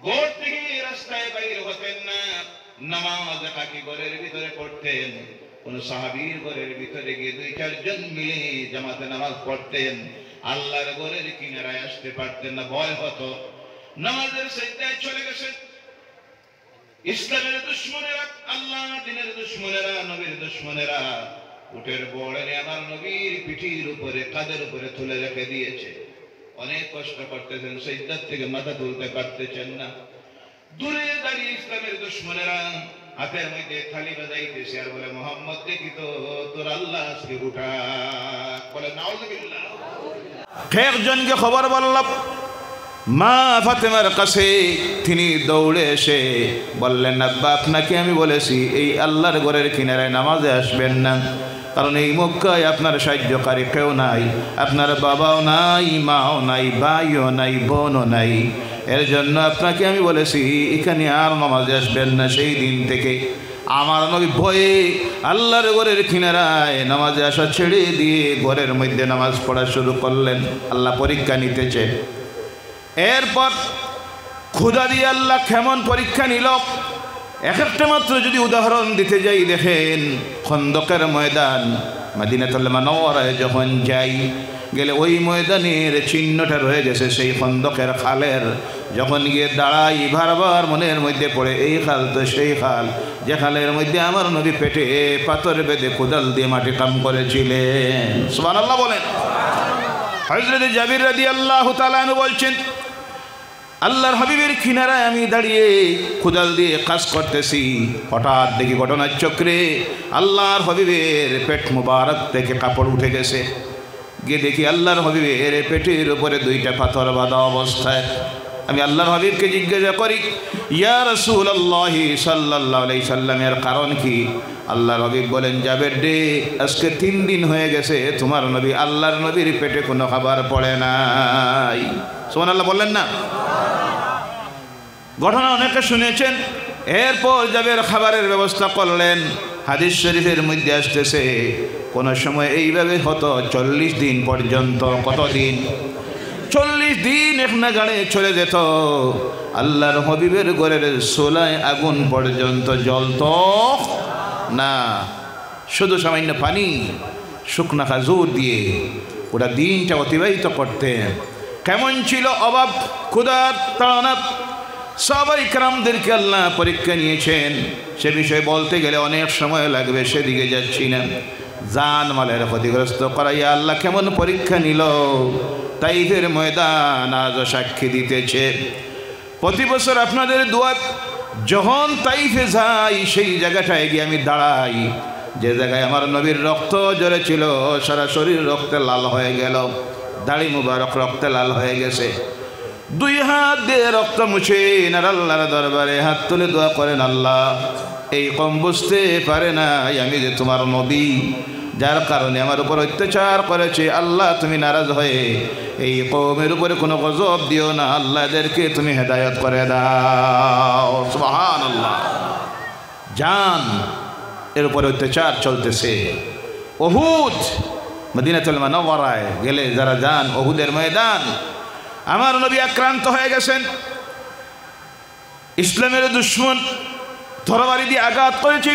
ঘর থেকে রাস্তায় বাইরে হতেন না, নামাজ একাকি ঘরের ভিতরে পড়তেন। কোন সাহাবীর ঘরের ভিতরে গিয়ে 2-4 জন মিলে জামাতে নামাজ পড়তেন। আল্লাহর ঘরের কিনারায় আসতে পারতেন না, ভয় হতো। নামাজের সাজদায় চলে গেছেন। ইসলামের দুশমনেরা, আল্লাহ দ্বীনের দুশমনেরা, নবীর দুশমনেরা উটের বড় এনে আমার নবীর পিঠির উপরে, কাঁধের উপরে তুলে রেখে দিয়েছে। অনেক কষ্ট করতেছেন, সাজদা থেকে মাথা তুলতে পারতেছেন না। দূরে দাঁড়িয়ে ইসলামের দুশমনেরা হাতের মধ্যে থালি বাজাইতেছে আর বলে, মোহাম্মদ দেখি তো তোর আল্লাহ আজকে উঠা। বলে নাউযুবিল্লাহ। একজনকে খবর বললাম মা ফাতেমার কাছে, তিনি দৌড়ে এসে বললেন, আব্বা আপনাকে আমি বলেছি এই আল্লাহর ঘরের কিনারায় নামাজে আসবেন না, কারণ এই মক্কায় আপনার সাহায্যকারী কেউ নাই, আপনার বাবাও নাই, মাও নাই, ভাইও নাই, বোনও নাই, এর জন্য আপনাকে আমি বলেছি এখানে আর নামাজে আসবেন না। সেই দিন থেকে আমার নবী ভয়ে আল্লাহর ঘরের কিনারায় নামাজে আসা ছেড়ে দিয়ে ঘরের মধ্যে নামাজ পড়া শুরু করলেন। আল্লাহ পরীক্ষা নিতেছে। এরপর ক্ষুধা দিয়ে আল্লাহ কেমন পরীক্ষা নিল, একটা মাত্র যদি উদাহরণ দিতে যাই, দেখেন খন্দকের ময়দান মদিনাতুল মুনাওয়ারায় যখন যাই, গেলে ওই ময়দানের চিহ্নটা রয়ে গেছে সেই খন্দকের খালের। যখন গিয়ে দাঁড়াই বারবার মনের মধ্যে পড়ে, এই খাল তো সেই খাল যে খালের মধ্যে আমার নবী পেটে পাথর বেঁধে কোদাল দিয়ে মাটি কাম করেছিলেন। সুবহানাল্লাহ বলেন। হযরত জাবির রাদিয়াল্লাহু তাআলা আনহু বলছেন, আল্লাহর হাবিবের কিনারায় আমি দাঁড়িয়ে কোদাল দিয়ে কাজ করতেছি, হঠাৎ দেখি ঘটনার চক্রে আল্লাহর হাবিবের পেট মুবারক থেকে কাপড় উঠে গেছে। গিয়ে দেখি আল্লাহর হাবিবের পেটের উপরে 2টা পাথর বাঁধা অবস্থায়। আমি আল্লাহর হাবিবকে জিজ্ঞাসা করি, ইয়া রাসূলুল্লাহ সাল্লাল্লাহু আলাইহি সাল্লামের কারণ কি? আল্লাহর হাবিব বলেন, জাবের রে, আজকে 3 দিন হয়ে গেছে তোমার নবী আল্লাহর নবীর পেটে কোনো খাবার পড়ে নাই। সুবহানাল্লাহ বললেন না? ঘটনা অনেকে শুনেছেন। এরপর জাবের খাবারের ব্যবস্থা করলেন। হাদিস শরীফের মধ্যে আসতেছে কোন সময় এইভাবে হতো 40 দিন পর্যন্ত। কতদিন? 40 দিন এক নাগাড়ে চলে যেত। আল্লাহর হাবিবের ঘরের চুলায় আগুন পর্যন্ত জ্বলত না, শুধু সামান্য পানি শুকনা খাজুর দিয়ে ওটা দিনটা অতিবাহিত করতেন। কেমন ছিল অভাব, ক্ষুধার তাড়না। সাহাবায়ে কেরামদেরকে আল্লাহ পরীক্ষা নিয়েছেন, সে বিষয়ে বলতে গেলে অনেক সময় লাগবে, সেদিকে যাচ্ছি না। জান মালের ক্ষতিগ্রস্ত করাইয়া আল্লাহ কেমন পরীক্ষা নিল, তাইফের ময়দান আজও সাক্ষী দিতেছে। প্রতি বছর আপনাদের দোয়া, যখন তাইফে যাই সেই জায়গাটায় গিয়ে আমি দাঁড়াই, যে জায়গায় আমার নবীর রক্ত ঝরেছিল, সারা শরীর রক্তে লাল হয়ে গেল, দাড়ি মুবারক রক্তে লাল হয়ে গেছে। 2 হাত দিয়ে রক্ত মুছেন আর আল্লাহর দরবারে হাত তুলে দোয়া করেন, আল্লাহ এই কম বুঝতে পারে না আমি যে তোমার নবী, যার কারণে আমার উপর অত্যাচার করেছে, আল্লাহ তুমি নারাজ হয়ে এই কওমের উপরে কোনো গজব দিও না, আল্লাহ এদেরকে তুমি হেদায়েত করে দাও। সুবহানাল্লাহ। জান এর উপরে অত্যাচার চলতেছে। উহুদ, মদিনাতুল মুনাওয়ারায় গেলে যারা যান, উহুদের ময়দান, আমার নবী আক্রান্ত হয়ে গেছেন। ইসলামের দুশমন তরবারি দিয়ে আঘাত করেছে,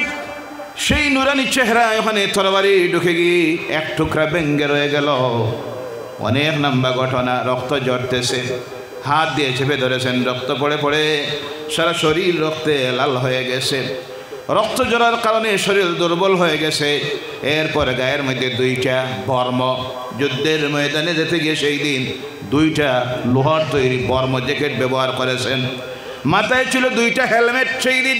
সেই নুরানি চেহারা ওখানে তরবারি ঢুকে গিয়ে এক টুকরা ভেঙ্গে রয়ে গেল। অনেক লম্বা ঘটনা, রক্ত ঝরতেছে, হাত দিয়ে চেপে ধরেছেন, রক্ত পড়ে পড়ে সারা শরীর রক্তে লাল হয়ে গেছে। রক্ত ঝরার কারণে শরীর দুর্বল হয়ে গেছে। এরপরে গায়ের মধ্যে 2টা বর্ম, যুদ্ধের ময়দানে যেতে গিয়ে সেই দিন 2টা লোহার তৈরি বর্ম জ্যাকেট ব্যবহার করেছেন। মাথায় ছিল 2টা হেলমেট। সেই দিন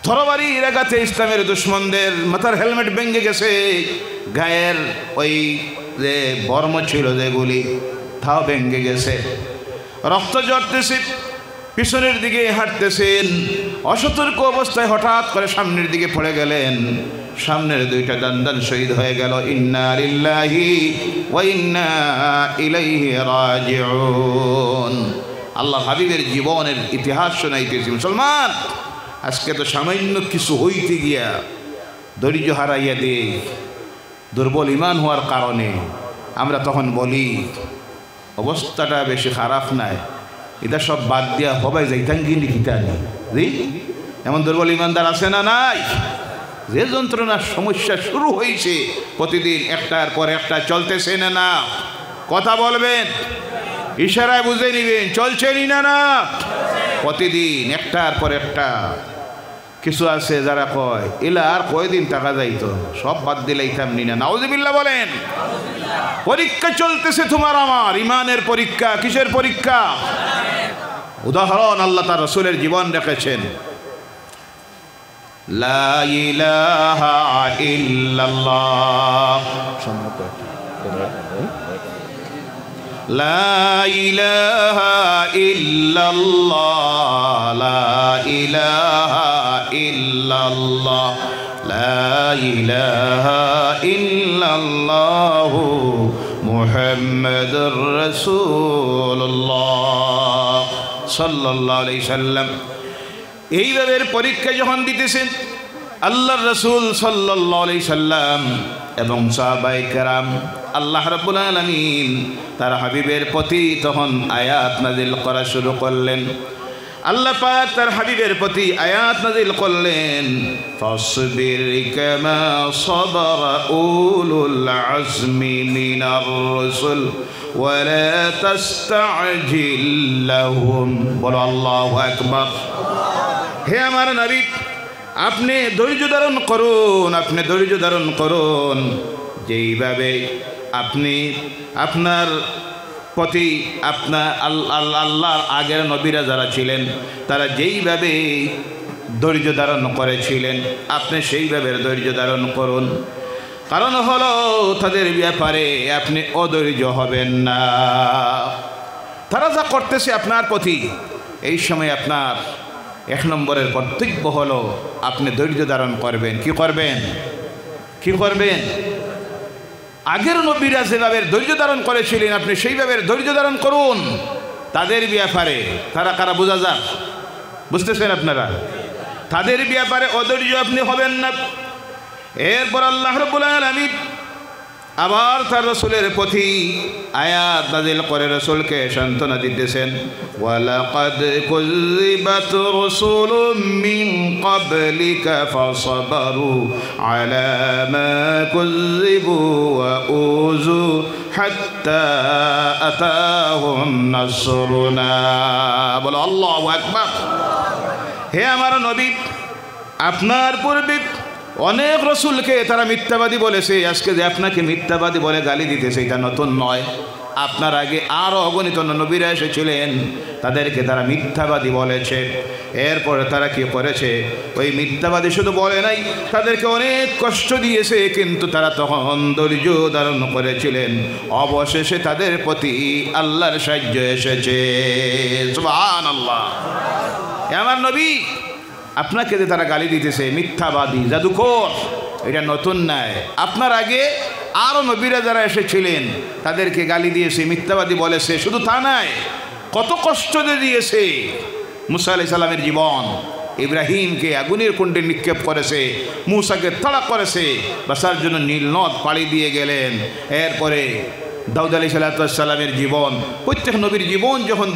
তরবারির আঘাতে ইসলামের দুশমনদের মাথার হেলমেট ভেঙে গেছে, গায়ের ওই যে বর্ম ছিল যেগুলি তাও ভেঙে গেছে, রক্ত ঝরতেছে, পিছনের দিকে হাঁটতেছেন। অসতর্ক অবস্থায় হঠাৎ করে সামনের দিকে পড়ে গেলেন, সামনের 2টা দান্দান শহীদ হয়ে গেল। ইন্না লিল্লাহি ওয়া ইন্না ইলাইহি রাজিউন। আল্লাহ হাবিবের জীবনের ইতিহাস শোনাইতেছি। মুসলমান, আজকে তো সামান্য কিছু হইতে গিয়া ধৈর্য হারাইয়া দে, দুর্বল ইমান হওয়ার কারণে আমরা তখন বলি অবস্থাটা বেশি খারাপ নাই, এটা সব বাদ দিয়া হবাই যাইতাম গিনি খিতানি জি এমন দুর্বল ইমানদার আছে না নাই? যে যন্ত্রণার সমস্যা শুরু হয়েছে প্রতিদিন একটার পর একটা চলতেছে না না? কথা বলবেন, ইশারায় বুঝে নিবেন চলছেনি না না? প্রতিদিন একটার পর একটা। কিছু আছে যারা কয় এলা আর কয়দিন টাকা যাইতো, সব বাদ দিলাইতাম নি না। নাউজুবিল্লাহ বলেন। পরীক্ষা চলতেছে তোমার আমার, ইমানের পরীক্ষা। কিসের পরীক্ষা? উদাহরণ আল্লাহ তার রাসূলের জীবন রেখেছেন। লা ইলাহা ইল্লাল্লাহ, লা ইলাহা ইল্লাল্লাহ, লা ইলাহা ইল্লাল্লাহ, লা ইলাহা ইল্লাল্লাহু মুহাম্মাদুর রাসূলুল্লাহ সাল্লাল্লাহু আলাইহি সাল্লাম। এইভাবে পরীক্ষা যখন দিতেছেন আল্লাহর রাসূল সাল্লাল্লাহু আলাইহি সাল্লাম এবং সাহাবায়ে কেরাম, আল্লাহ রাব্বুল আলামিন তার হাবিবের প্রতি তখন আয়াত নাজিল করা শুরু করলেন। আল্লাহ পাক তার হাবিবের প্রতি আয়াত নাজিল করলেন, ফাসবির কামা সাবারা উলুল আজমি মিনার রাসূল ওয়া লা তাস্তাজিল লাহুম। বলো আল্লাহু আকবার। হে আমার নবী, আপনি ধৈর্য ধারণ করুন, আপনি ধৈর্য ধারণ করুন। যেইভাবে আপনি আপনার প্রতি আপনার আল্লাহর আগের নবীরা যারা ছিলেন তারা যেইভাবে ধৈর্য ধারণ করেছিলেন আপনি সেইভাবে ধৈর্য ধারণ করুন। কারণ হলো তাদের ব্যাপারে আপনি অধৈর্য হবেন না। তারা যা করতেছে আপনার প্রতি, এই সময় আপনার এক নম্বরের কর্তব্য হলো আপনি ধৈর্য ধারণ করবেন। কি করবেন? কি করবেন? আগের নবীরা যেভাবে ধৈর্য ধারণ করেছিলেন আপনি সেইভাবে ধৈর্য ধারণ করুন তাদের ব্যাপারে। তারা কারা বোঝা যাক? বুঝতেছেন আপনারা? তাদের ব্যাপারে অধৈর্য আপনি হবেন না। এরপর আল্লাহ রাব্বুল আলামিন আবার তার রাসূলের প্রতি আয়াত নাযিল করে রাসূলকে সান্ত্বনা দিতেছেন, ওয়ালাকাদ কুযিবাত রাসূলুম মিন ক্বাবলিকা ফাসাবারু আলা মা কুযিবু ওয়া উযু হাত্তা আতাহুম নাসরুনা। বলো আল্লাহু আকবার। হে আমার নবী, আপনার পূর্বে অনেক রসুলকে তারা মিথ্যাবাদী বলেছে। আজকে যে আপনাকে মিথ্যাবাদী বলে গালি দিতেছে এটা নতুন নয়। আপনার আগে আরও অগণিত নবীরা এসেছিলেন, তাদেরকে তারা মিথ্যাবাদী বলেছে। এরপরে তারা কি করেছে? ওই মিথ্যাবাদী শুধু বলে নাই, তাদেরকে অনেক কষ্ট দিয়েছে, কিন্তু তারা তখন ধৈর্য ধারণ করেছিলেন। অবশেষে তাদের প্রতি আল্লাহর সাহায্য এসেছে। সুবহানাল্লাহ। আমার নবী, আপনাকে যে তারা গালি দিতেছে মিথ্যাবাদী, জাদুকর, এটা নতুন নয়। আপনার আগে আরও নবীরা যারা এসেছিলেন তাদেরকে গালি দিয়েছে, মিথ্যাবাদী বলেছে। শুধু তা নয়, কত কষ্ট দিয়েছে। মুসা আলাইহিস সালামের জীবন, ইব্রাহিমকে আগুনের কুণ্ডে নিক্ষেপ করেছে, মুসাকে তাড়া করেছে, বাঁচার জন্য নীল নদ পাড়ি দিয়ে গেলেন। এরপরে দাউদ আলাইহিস সালামের জীবন, প্রত্যেক নবীর জীবন যখন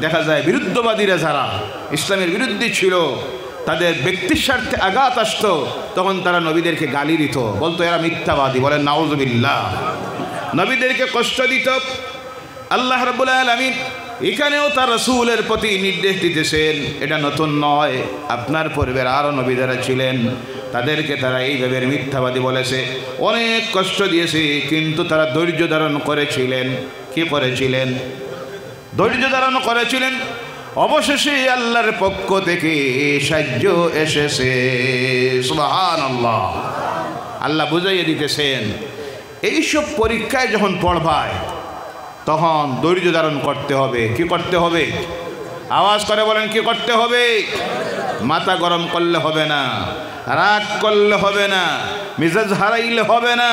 দেখা যায় বিরুদ্ধবাদীরা যারা ইসলামের বিরুদ্ধে ছিল, তাদের ব্যক্তির স্বার্থে আঘাত আসতো, তখন তারা নবীদেরকে গালি দিত, বলতো এরা মিথ্যাবাদী। বলেন নাউজুবিল্লাহ। নবীদেরকে কষ্ট দিত। আল্লাহ রাব্বুল আলামিন এখানেও তার রাসূলের প্রতি নির্দেশ দিতেছেন, এটা নতুন নয়। আপনার পূর্বের আরও নবী যারা ছিলেন তাদেরকে তারা এইভাবে মিথ্যাবাদী বলেছে, অনেক কষ্ট দিয়েছে, কিন্তু তারা ধৈর্য ধারণ করেছিলেন। কি করেছিলেন? ধৈর্য ধারণ করেছিলেন। অবশেষে আল্লাহর পক্ষ থেকে সাহায্য এসেছে। সুবহানাল্লাহ। আল্লাহ বুঝাইয়ে দিতেছেন, এইসব পরীক্ষায় যখন পড়বায় তখন ধৈর্য ধারণ করতে হবে। কি করতে হবে? আওয়াজ করে বলেন, কি করতে হবে? মাথা গরম করলে হবে না, রাগ করলে হবে না, মেজাজ হারাইলে হবে না।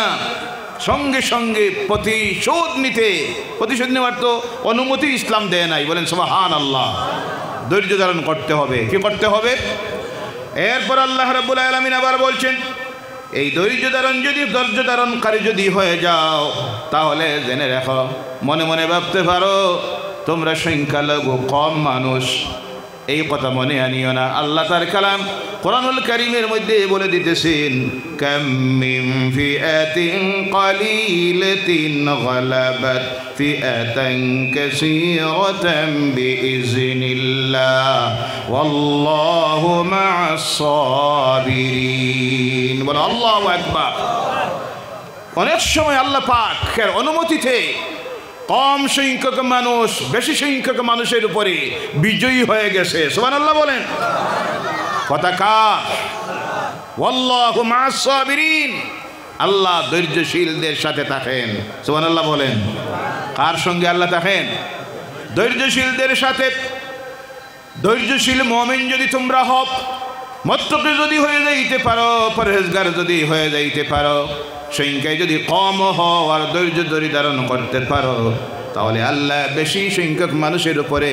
সঙ্গে সঙ্গে প্রতিশোধ নেওয়ার তো অনুমতি ইসলাম দেয় নাই। বলেন সুবহানাল্লাহ। ধৈর্য ধারণ করতে হবে। কি করতে হবে? এরপর আল্লাহ রাব্বুল আলামিন আবার বলছেন, এই ধৈর্য ধারণকারী যদি হয়ে যাও, তাহলে জেনে রাখো, মনে মনে ভাবতে পারো তোমরা সংখ্যালঘু কম মানুষ, এই কথা মনে আনিও না। আল্লাহ তার কালাম কোরআনুল কারীমের মধ্যে বলে দিতেছেন, কাম মিন ফিআতিন কালিলাতিন গালাবাত ফিআতান কাসীরাতান বিইজনিল্লাহ ওয়াল্লাহু মা'আস সাবিরিন। বলো আল্লাহু আকবার। অনেক সময় আল্লাহ পাকের অনুমতিতে কম সংখ্যক মানুষ বেশি সংখ্যক মানুষের উপরে বিজয়ী হয়ে গেছে। সুবহানাল্লাহ বলেন। কথা কার? ওয়াল্লাহু মা'আস সাবিরিন। আল্লাহ ধৈর্যশীলদের সাথে থাকেন। সুবহানাল্লাহ বলেন। কার সঙ্গে আল্লাহ থাকেন? ধৈর্যশীলদের সাথে। ধৈর্যশীল মুমিন যদি তোমরা হও, মুত্তাকি যদি হয়ে যাইতে পারো, পরহেজগার যদি হয়ে যাইতে পারো, সংখ্যায় যদি কম হও আর ধৈর্য ধরে ধারণ করতে পারো, তাহলে আল্লাহ বেশি সংখ্যক মানুষের উপরে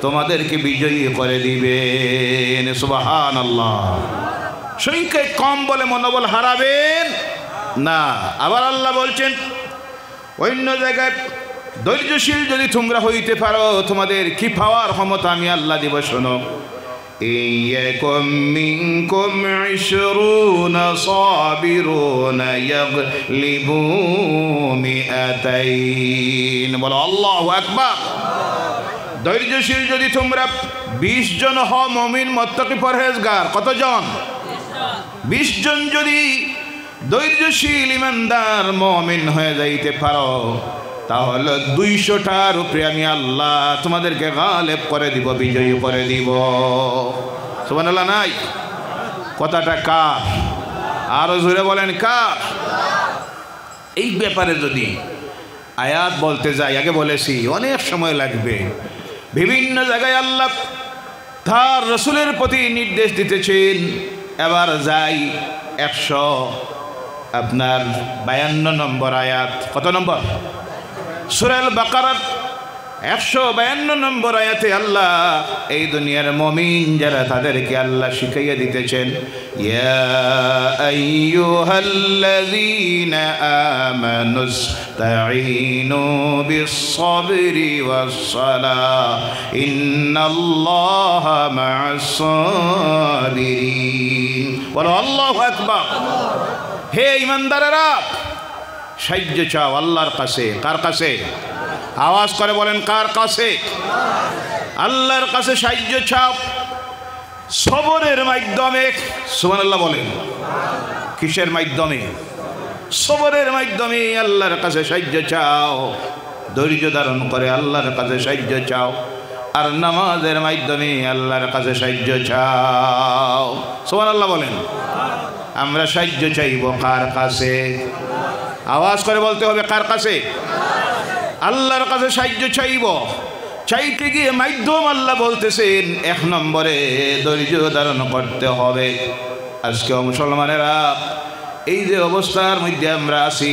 তোমাদেরকে বিজয়ী করে দিবেন। সুবহানাল্লাহ। সংখ্যায় কম বলে মনোবল হারাবেন না। আবার আল্লাহ বলছেন অন্য জায়গায়, ধৈর্যশীল যদি তোমরা হইতে পারো, তোমাদের কি পাওয়ার ক্ষমতা আমি আল্লাহ দিব শোনো। ইয়াকুম মিনকুম 20 সাবিরুনা ইয়াগলিবু মিআতাইন। বলো আল্লাহু আকবার। ধৈর্যশীল যদি তোমরা 20 জন হও, মুমিন মুত্তাকি পরহেজগার, কতজন? 20 জন যদি ধৈর্যশীল ইমানদার মুমিন হয়ে যাইতে পারো, তাহলে 200টার উপরে আমি আল্লাহ তোমাদেরকে গালেব করে দিব, বিজয়ী করে দিব। সুবহানাল্লাহ নাই? কথাটা কার? আরো জোরে বলেন কার? এই ব্যাপারে যদি আয়াত বলতে যাই, আগে বলেছি অনেক সময় লাগবে। বিভিন্ন জায়গায় আল্লাহ তার রাসূলের প্রতি নির্দেশ দিতেছেন। এবার যাই 152 নম্বর আয়াত। কত নম্বর? সূরা আল বাকারার 152 নম্বর আয়াতে আল্লাহ এই দুনিয়ার মুমিন যারা, তাদেরকে আল্লাহ শিখাইয়া দিতেছেন, ইয়া আইয়ুহাল্লাযীনা আমানুস্তাঈনু বিস-সাবরি ওয়াস-সালাহ ইন্নাল্লাহা মা'আস-সাবিরিন। বলো আল্লাহু আকবার। হে ঈমানদারেরা, সাহায্য চাও আল্লাহর কাছে। কার কাছে? আওয়াজ করে বলেন কার কাছে? আল্লাহর কাছে সাহায্য চাও সবরের মাধ্যমে। সুবহানাল্লাহ বলেন। কিসের মাধ্যমে? সবরের মাধ্যমে আল্লাহর কাছে সাহায্য চাও। ধৈর্য ধারণ করে আল্লাহর কাছে সাহায্য চাও। আর নামাজের মাধ্যমে আল্লাহর কাছে সাহায্য চাও। সুবহানাল্লাহ বলেন। আমরা সাহায্য চাইব কার কাছে? আওয়াজ করে বলতে হবে কার কাছে? আল্লাহর কাছে সাহায্য চাইব। চাইতে গিয়ে মাধ্যম আল্লাহ বলতেছেন 1 নম্বরে ধৈর্য ধারণ করতে হবে। আজকে মুসলমানেরা এই যে অবস্থার মধ্যে আমরা আছি,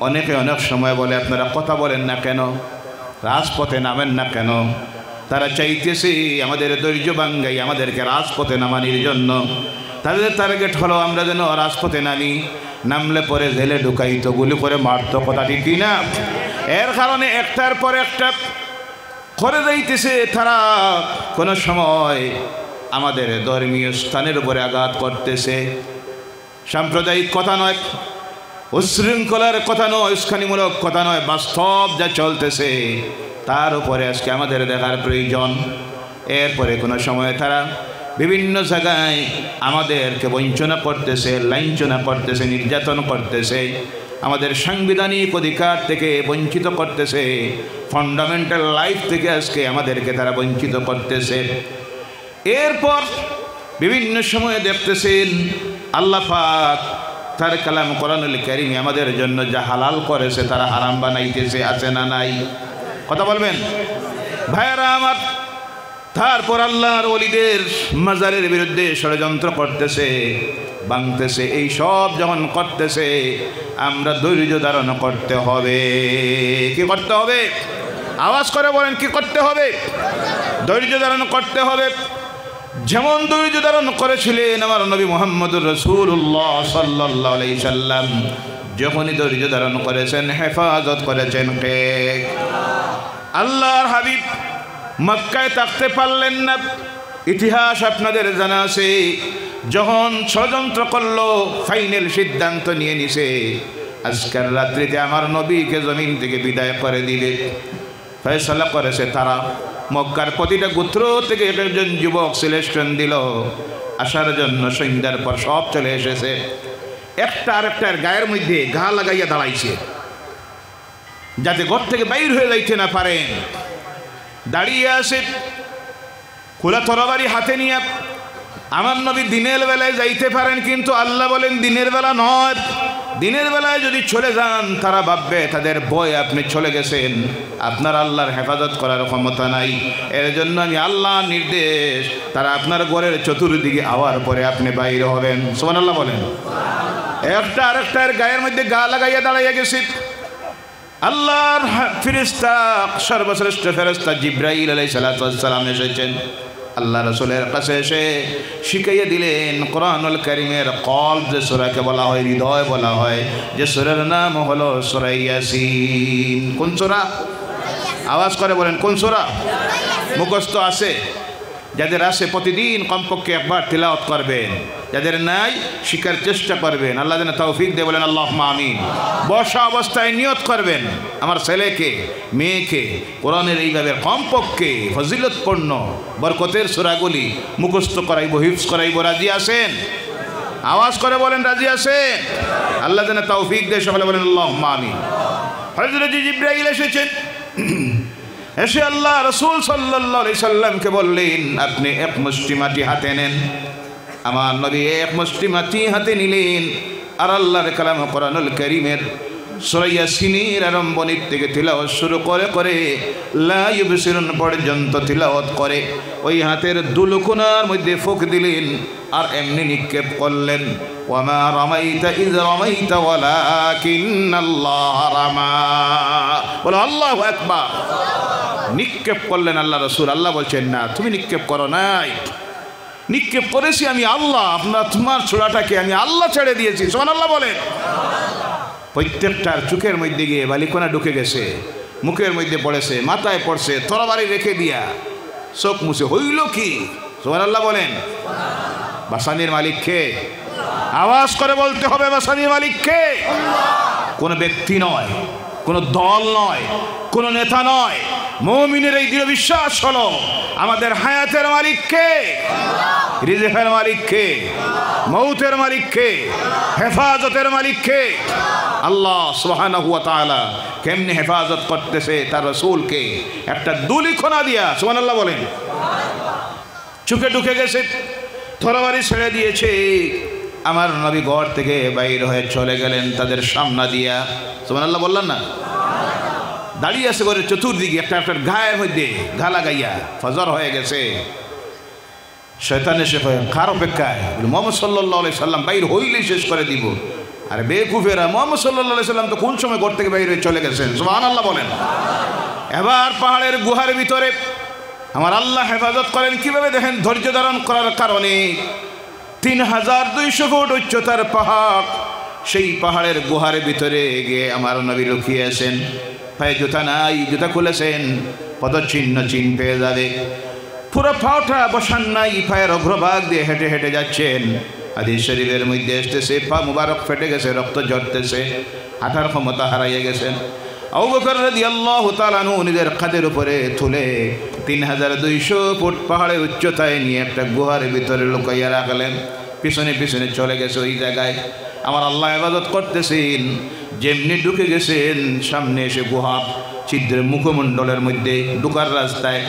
অনেকে অনেক সময় বলে আপনারা কথা বলেন না কেন, রাজপথে নামেন না কেন? তারা চাইতেছে আমাদের ধৈর্য ভাঙ্গাই, আমাদেরকে রাজপথে নামানোর জন্য। তাদের টার্গেট হলো আমরা যেন রাজপথে নামি, নামলে পরে জেলে ঢুকাইতো, গুলি করে মারতো। কথা ঠিক কিনা? এর কারণে একটার পর একটা করে যাইতেছে তারা। কোনো সময় আমাদের ধর্মীয় স্থানের উপরে আঘাত করতেছে। সাম্প্রদায়িক কথা নয়, উশৃঙ্খলার কথা নয়, উস্কানিমূলক কথা নয়, বাস্তব যা চলতেছে তার উপরে আজকে আমাদের দেখার প্রয়োজন। এরপরে কোনো সময় তারা বিভিন্ন জায়গায় আমাদেরকে বঞ্চনা করতেছে, লাঞ্ছনা করতেছে, নির্যাতন করতেছে, আমাদের সাংবিধানিক অধিকার থেকে বঞ্চিত করতেছে, ফান্ডামেন্টাল লাইফ থেকে আজকে আমাদেরকে তারা বঞ্চিত করতেছে। এরপর বিভিন্ন সময়ে দেখতেছেন আল্লাহ পাক তার কালাম কোরআনুল কারীমে আমাদের জন্য যা হালাল করেছে তারা হারাম বানাইতেছে। আছে না নাই? কথা বলবেন ভাইয়েরা আমার। তারপর আল্লাহর ওলিদের মাজারের বিরুদ্ধে ষড়যন্ত্র করতেছে, ভাঙতেছে। এই সব যখন করতেছে আমরা ধৈর্য ধারণ করতে হবে। কি করতে হবে? আওয়াজ করে বলেন কি করতে হবে? ধৈর্য ধারণ করতে হবে। যেমন ধৈর্য ধারণ করেছিলেন আমার নবী মুহাম্মদুর রাসূলুল্লাহ সাল্লাল্লাহু আলাইহি সাল্লাম, যখনই ধৈর্য ধারণ করেছেন হেফাজত করেছেন কে? আল্লাহর হাবিব মক্কায় থাকতে পারলেন না। ইতিহাস আপনাদের জানা আছে, যখন ষড়যন্ত্র করলো, ফাইনাল সিদ্ধান্ত নিয়ে নিছে আজকের রাত্রিতে আমার নবীকে জমিন থেকে বিদায় করে দিবে। ফয়সালা করেছে তারা। মক্কার প্রতিটা গোত্র থেকে একজন যুবক সিলেকশন দিল আসার জন্য। সন্ধ্যার পর সব চলে এসেছে। একটা আরেকটার গায়ের মধ্যে ঘা লাগাইয়া দাঁড়াইছে, যাতে ঘর থেকে বাইর হয়ে যাইতে না পারেন। দাঁড়িয়ে আছে খোলা তরবারি হাতে নিয়ে। আমার নবী দিনের বেলায় যাইতে পারেন, কিন্তু আল্লাহ বলেন দিনের বেলা নয়। দিনের বেলায় যদি চলে যান তারা ভাববে তাদের ভয় আপনি চলে গেছেন, আপনার আল্লাহর হেফাজত করার ক্ষমতা নাই। এর জন্য আমি আল্লাহর নির্দেশ, তারা আপনার ঘরের চতুর্দিকে আওয়ার পরে আপনি বাইরে হবেন। সুবহানাল্লাহ বলেন। একটা আরেকটার গায়ের মধ্যে গা লাগাইয়া দাঁড়াইয়া গেছে। আল্লাহর ফেরেশতা, সর্বশ্রেষ্ঠ ফেরেশতা জিবরাইল আলাইহিস সালাম এসেছেন। আল্লাহ রাসূলের কাছে এসে শিখাইয়া দিলেন কোরআনুল কারীমের কলব যে সূরাকে বলা হয়, হৃদয় বলা হয়, যে সূরার নাম হলো সূরা ইয়াসিন। কোন সূরা? আওয়াজ করে বলেন কোন সূরা? মুখস্থ আছে? যাদের আছে প্রতিদিন কমপক্ষে একবার তিলাওয়াত করবেন, যাদের নাই শিখার চেষ্টা করবেন। আল্লাহ যেন তৌফিক দিয়ে বলেন আল্লাহুম্মা আমিন। বসা অবস্থায় নিয়ত করবেন আমার ছেলেকে মেয়েকে কোরআনের এইভাবে কমপক্ষে ফজিলতপূর্ণ বরকতের সূরাগুলি মুখস্থ করাইব, হিফজ করাইব। রাজি আছেন? আওয়াজ করে বলেন রাজি আছেন? আল্লাহ যেন তৌফিক দিয়ে সকলে বলেন আল্লাহুম্মা আমিন। হযরত জিবরাইল এসেছেন। এসে আল্লাহ রাসূল সাল্লাল্লাহু আলাইহি সাল্লামকে বললেন আপনি এক মুষ্টি মাটি হাতে নেন। আমার নবী এক মুষ্টি মাটি হাতে নিলেন আর আল্লাহর কালাম কোরআনুল কারীমের সূরা ইয়াসিনের আরম্ভণির থেকে তিলাওয়াত শুরু করে লা ইউবসিরুন পর্যন্ত তিলাওয়াত করে ওই হাতের দুলুকুনার মধ্যে ফুঁক দিলেন আর এমনি নিক্ষেপ করলেন। ওয়ামা রামাইতা ইয রামাইতা ওয়ালাকিন্নাল্লাহ রামা। বলো আল্লাহু আকবার। নিক্ষেপ করলেন আল্লাহ রাসূল। আল্লাহ বলছেন না, তুমি নিক্ষেপ করো নাই, নিক্ষেপ করেছি আমি আল্লাহ। তোমার ছোড়াটাকে আমি আল্লাহ ছেড়ে দিয়েছি। সুবহানাল্লাহ বলেন। প্রত্যেকটার চোখের মধ্যে গিয়ে বালিকণা ঢুকে গেছে, মুখের মধ্যে পড়েছে, মাথায় পড়ছে, তরবারি রেখে দিয়া চোখ মুছে। হইল কি? সুবহানাল্লাহ বলেন। বাসানির মালিক কে? আওয়াজ করে বলতে হবে বাসানির মালিক কে? কোনো ব্যক্তি নয়, কোনো দল নয়, কোনো নেতা নয়। মুমিনের এই দৃঢ় বিশ্বাস হলো আমাদের হায়াতের মালিক কে? রিজকের মালিক কে? মৌতের মালিক কে? হেফাজতের মালিক কে? আল্লাহ সুবহানাহু ওয়া তাআলা কেমনে হেফাজত করতেছে তার রাসূলকে একটা দুলিখনা দিয়া। সুবহানাল্লাহ বলেন। চোখে ঢুকে গেছে, তরবারি ছেড়ে দিয়েছে। আমার নবী ঘর থেকে বাইর হয়ে চলে গেলেন তাদের সামনা দিয়া। সুবহানাল্লাহ বললেন না? দাঁড়িয়ে আছে ঘরের চতুর্দিকে একটা একটা গায়ের মধ্যে ঘা লাগাইয়া। ফজর হয়ে গেছে। শয়তান এসে কার অপেক্ষায়? মুহাম্মদ সাল্লাল্লাহু আলাইহি সাল্লাম বাইর হইলেই শেষ করে দিব। আর বেকুফেরা মুহাম্মদ সাল্লাল্লাহু আলাইহি সাল্লাম তো কোন সময় ঘর থেকে বাইরে চলে গেছেন। সুবহানাল্লাহ বলেন। এবার পাহাড়ের গুহার ভিতরে আমার আল্লাহ হেফাজত করেন কিভাবে দেখেন? ধৈর্য ধারণ করার কারণে ৩২০০ ফুট উচ্চতার পাহাড়, সেই পাহাড়ের গুহার ভিতরে গিয়ে আমার নবী লুকিয়ে আছেন। পায়ে জুতা নাই, জুতা খুলেছেন, পদচিহ্ন চিহ্ন পেয়ে যাবে। পুরো পাওটা বসান নাই, পায়ের অগ্রভাগ দিয়ে হেঁটে হেঁটে যাচ্ছেন। হাদিস শরীফের মধ্যে এসেছে পা মুবারক ফেটে গেছে, রক্ত ঝরতেছে, হাঁটার ক্ষমতা হারাইয়া গেছেন। আবু বকর রাদিয়াল্লাহু তাআলা আনহু নিজের কাঁধের উপরে তুলে ৩২০০ ফুট পাহাড়ের উচ্চতায় নিয়ে একটা গুহার ভিতরে লুকাইয়া রাখলেন। পিছনে পিছনে চলে গেছে ওই জায়গায়। আমার আল্লাহ ইবাদত করতেছেন। যেমনি ঢুকে গেছেন, সামনে এসে গুহা ছিদ্রের মুখমণ্ডলের মধ্যে ঢুকার রাস্তায়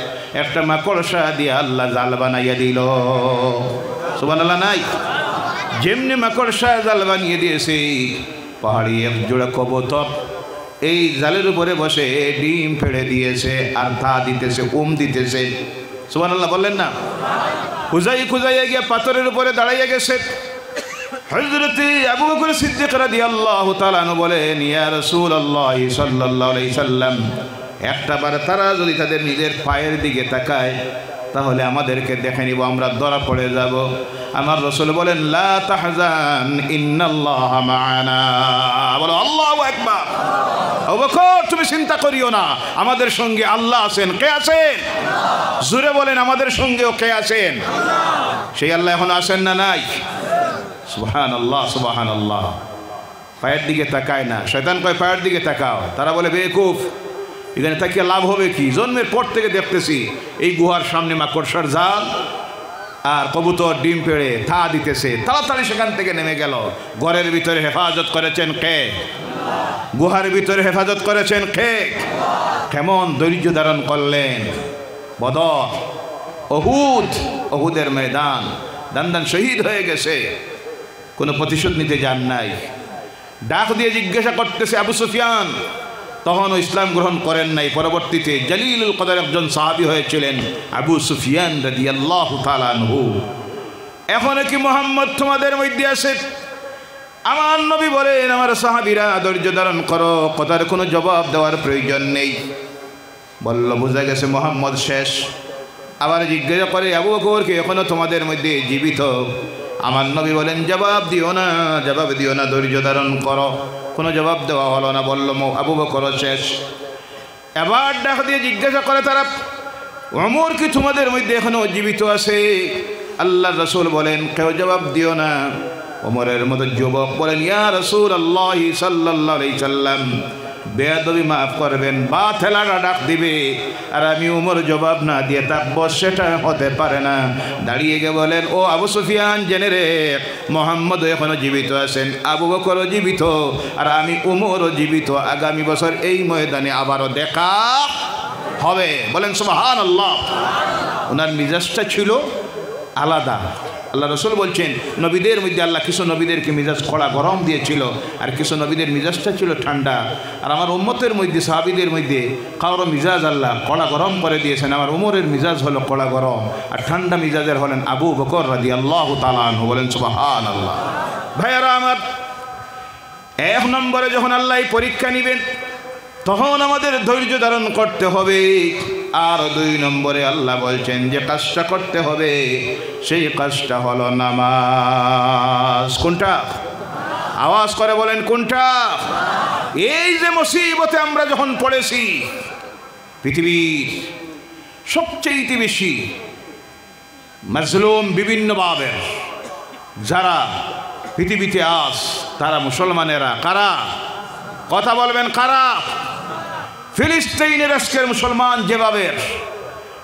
একটা মাকড়সা দিয়ে আল্লাহ জাল বানাইয়া দিল। সুবহানাল্লাহ নাই? যেমনি মাকড়সা জাল বানিয়ে দিয়েছে, পাহাড়ি এক জোড়া কবুতর এই জালের উপরে বসে ডিম ফেড়ে দিয়েছে আর তা দিতেছে, দিতেছে। সুবহানাল্লাহ বললেন না? খুঁজাইয়া গিয়ে পাথরের উপরে দাঁড়াইয়া গেছে। হযরত আবু বকর সিদ্দিক রাদিয়াল্লাহু তাআলা আনহু বলেন, ইয়া রাসূলুল্লাহ সাল্লাল্লাহু আলাইহি সাল্লাম, একটাবার তারা যদি তাদের নিজের পায়ের দিকে তাকায় তাহলে আমাদেরকে দেখে নিব, আমরা ধরা পড়ে যাব। আমার রাসূল বলেন, লা তাহজান ইন্নাল্লাহা মা'ানা। বলো আল্লাহু আকবার। আবু বকর তুমি চিন্তা করিও না, আমাদের সঙ্গে আল্লাহ আছেন। কে আছেন? জোরে বলেন, আমাদের সঙ্গেও কে আছেন? সেই আল্লাহ এখন আছেন না নাই? সুবহানাল্লাহ সুবহানাল্লাহ। পায়ের দিকে তাকায় না, শয়তান কয় পায়ের দিকে তাকাও। তারা বলে বেকুফ, এখানে তাকিয়ে লাভ হবে কি? জন্মের পর থেকে দেখতেছি এই গুহার সামনে মাকড়সার জাল আর কবুতর ডিম পেড়ে থা দিতেছে, তাড়াতাড়ি সেখান থেকে নেমে গেল। ঘরের ভিতরে হেফাজত করেছেন কে? গুহার ভিতরে হেফাজত করেছেন কে? কেমন ধৈর্য ধারণ করলেন। বদর, উহুদ, উহুদের ময়দান, দান শহীদ হয়ে গেছে, কোনো প্রতিশোধ নিতে যান নাই। ডাক দিয়ে জিজ্ঞাসা করতেছে আবু সুফিয়ান, তখনও ইসলাম গ্রহণ করেন নাই। পরবর্তীতে জলিলুল কদর একজন সাহাবী হয়েছিলেন আবু সুফিয়ান রাদিয়াল্লাহু তাআলা আনহু। এখন কি মুহাম্মদ তোমাদের মধ্যে আছে? আমার নবী বলেন, আমার সাহাবীরা ধৈর্য ধারণ করো, কথার কোনো জবাব দেওয়ার প্রয়োজন নেই। বলল বোঝা গেছে মুহাম্মদ শেষ। আবার জিজ্ঞাসা করে আবু বকরকে এখনো তোমাদের মধ্যে জীবিত? আমার নবী বলেন জবাব দিও না, জবাব দিও না, ধৈর্য ধারণ করো। কোনো জবাব দেওয়া হলো না, বলল আবু বকর শেষ। এবার ডাক দিয়ে জিজ্ঞাসা করে তারা, ওমর কি তোমাদের মধ্যে এখনো জীবিত আছে? আল্লাহ রাসূল বলেন কেউ জবাব দিও না। ওমরের মতো যুবক বলেন, ইয়া রাসূলুল্লাহ সাল্লাল্লাহু আলাইহি সাল্লাম, বেয়াদবি মাফ করবেন, বা ঠেলাটা ডাক দিবে আর আমি উমর জবাব না দিয়ে থাকবো, সেটা হতে পারে না। দাঁড়িয়ে গিয়ে বলেন, ও আবু সুফিয়ান, জেনে রে মোহাম্মদ এখনো জীবিত আছেন, আবু বকরও জীবিত আর আমি উমরও জীবিত। আগামী বছর এই ময়দানে আবারও দেখা হবে। বলেন সুবহানাল্লাহ। ওনার মিজাজটা ছিল আলাদা। আল্লাহ রসুল বলছেন নবীদের মধ্যে আল্লাহ কিছু নবীদেরকে মিজাজ কড়া গরম দিয়েছিল আর কিছু নবীদের মিজাজটা ছিল ঠান্ডা। আর আমার উম্মতের মধ্যে সাহাবীদের মধ্যে কারো মিজাজ আল্লাহ কড়া গরম করে দিয়েছেন। আমার উমরের মিজাজ হলো কড়া গরম আর ঠান্ডা মিজাজের হলেন আবু বকর রাদিয়াল্লাহু তাআলা আনহু। বলেন সুবহানাল্লাহ। ভাইয়ারা আমার, এক নম্বরে যখন আল্লাহ পরীক্ষা নেবেন তখন আমাদের ধৈর্য ধারণ করতে হবে। আর দুই নম্বরে আল্লাহ বলছেন যে কাজটা করতে হবে, সেই কাজটা হলো নামাজ। কোনটা? আওয়াজ করে বলেন কোনটা? এই যে মুসিবতে আমরা যখন পড়েছি, পৃথিবীর সবচেয়ে বেশি মাজলুম বিভিন্ন ভাবের যারা পৃথিবীতে আজ, তারা মুসলমানেরা। কারা? কথা বলবেন কারা? ফিলিস্তিনের আজকের মুসলমান যেভাবে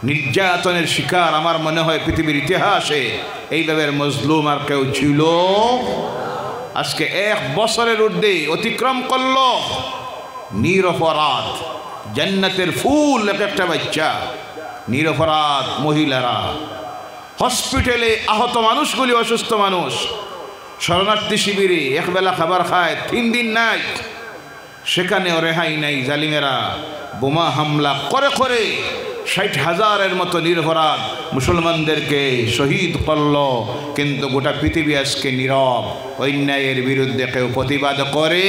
নির্যাতনের শিকার, আমার মনে হয় পৃথিবীর ইতিহাসে এইভাবে মজলুম আর কেউ ছিল। আজকে 1 বছরের ঊর্ধ্বে অতিক্রম করল, নিরপরাধ, জান্নাতের ফুল এক একটা বাচ্চা, নিরপরাধ মহিলারা, হসপিটালে আহত মানুষগুলি, অসুস্থ মানুষ, শরণার্থী শিবিরে একবেলা খাবার খায়, 3 দিন নাই, সেখানেও রেহাই নাই। জালিমেরা বোমা হামলা করে করে 60,000-এর মতো নিরপরাধ মুসলমানদেরকে শহীদ করল। কিন্তু গোটা পৃথিবী আজকে নীরব, অন্যায়ের বিরুদ্ধে কেউ প্রতিবাদ করে।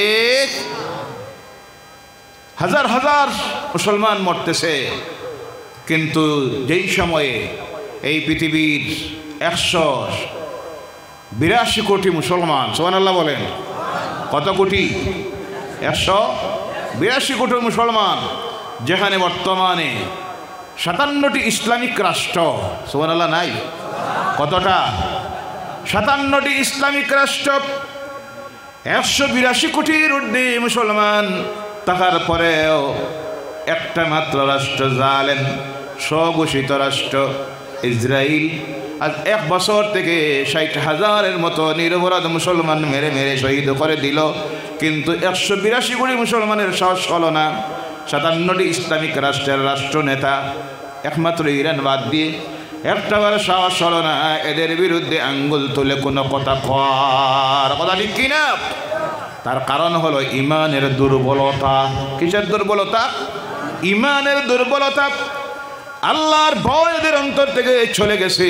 হাজার হাজার মুসলমান মরতেছে, কিন্তু যেই সময়ে এই পৃথিবীর 182 কোটি মুসলমান, সুবহানাল্লাহ বলেন, কত কোটি? 182 কোটি মুসলমান, যেখানে বর্তমানে 57টি ইসলামিক রাষ্ট্র, সুবহানাল্লাহ নাই? কতটা? 57টি ইসলামিক রাষ্ট্র, 182 কোটির ঊর্ধ্বে মুসলমান থাকার পরেও একটা মাত্র রাষ্ট্র জালেম, স্বঘোষিত রাষ্ট্র ইসরায়েল, আজ 1 বছর থেকে 60,000-এর মতো নিরপরাধ মুসলমান মেরে মেরে শহীদ করে দিল। কিন্তু 182 কোটি মুসলমানের সাহস হলো না 57টি ইসলামিক রাষ্ট্রের রাষ্ট্রনেতা, একমাত্র ইরান বাদ দিয়ে একটাবার সাহস হলো না এদের বিরুদ্ধে আঙ্গুল তুলে কোনো কথা কর। কথা ঠিক কিনা? তার কারণ হলো ইমানের দুর্বলতা। কিসের দুর্বলতা? ইমানের দুর্বলতা। আল্লাহর ভয় এদের অন্তর থেকে চলে গেছে,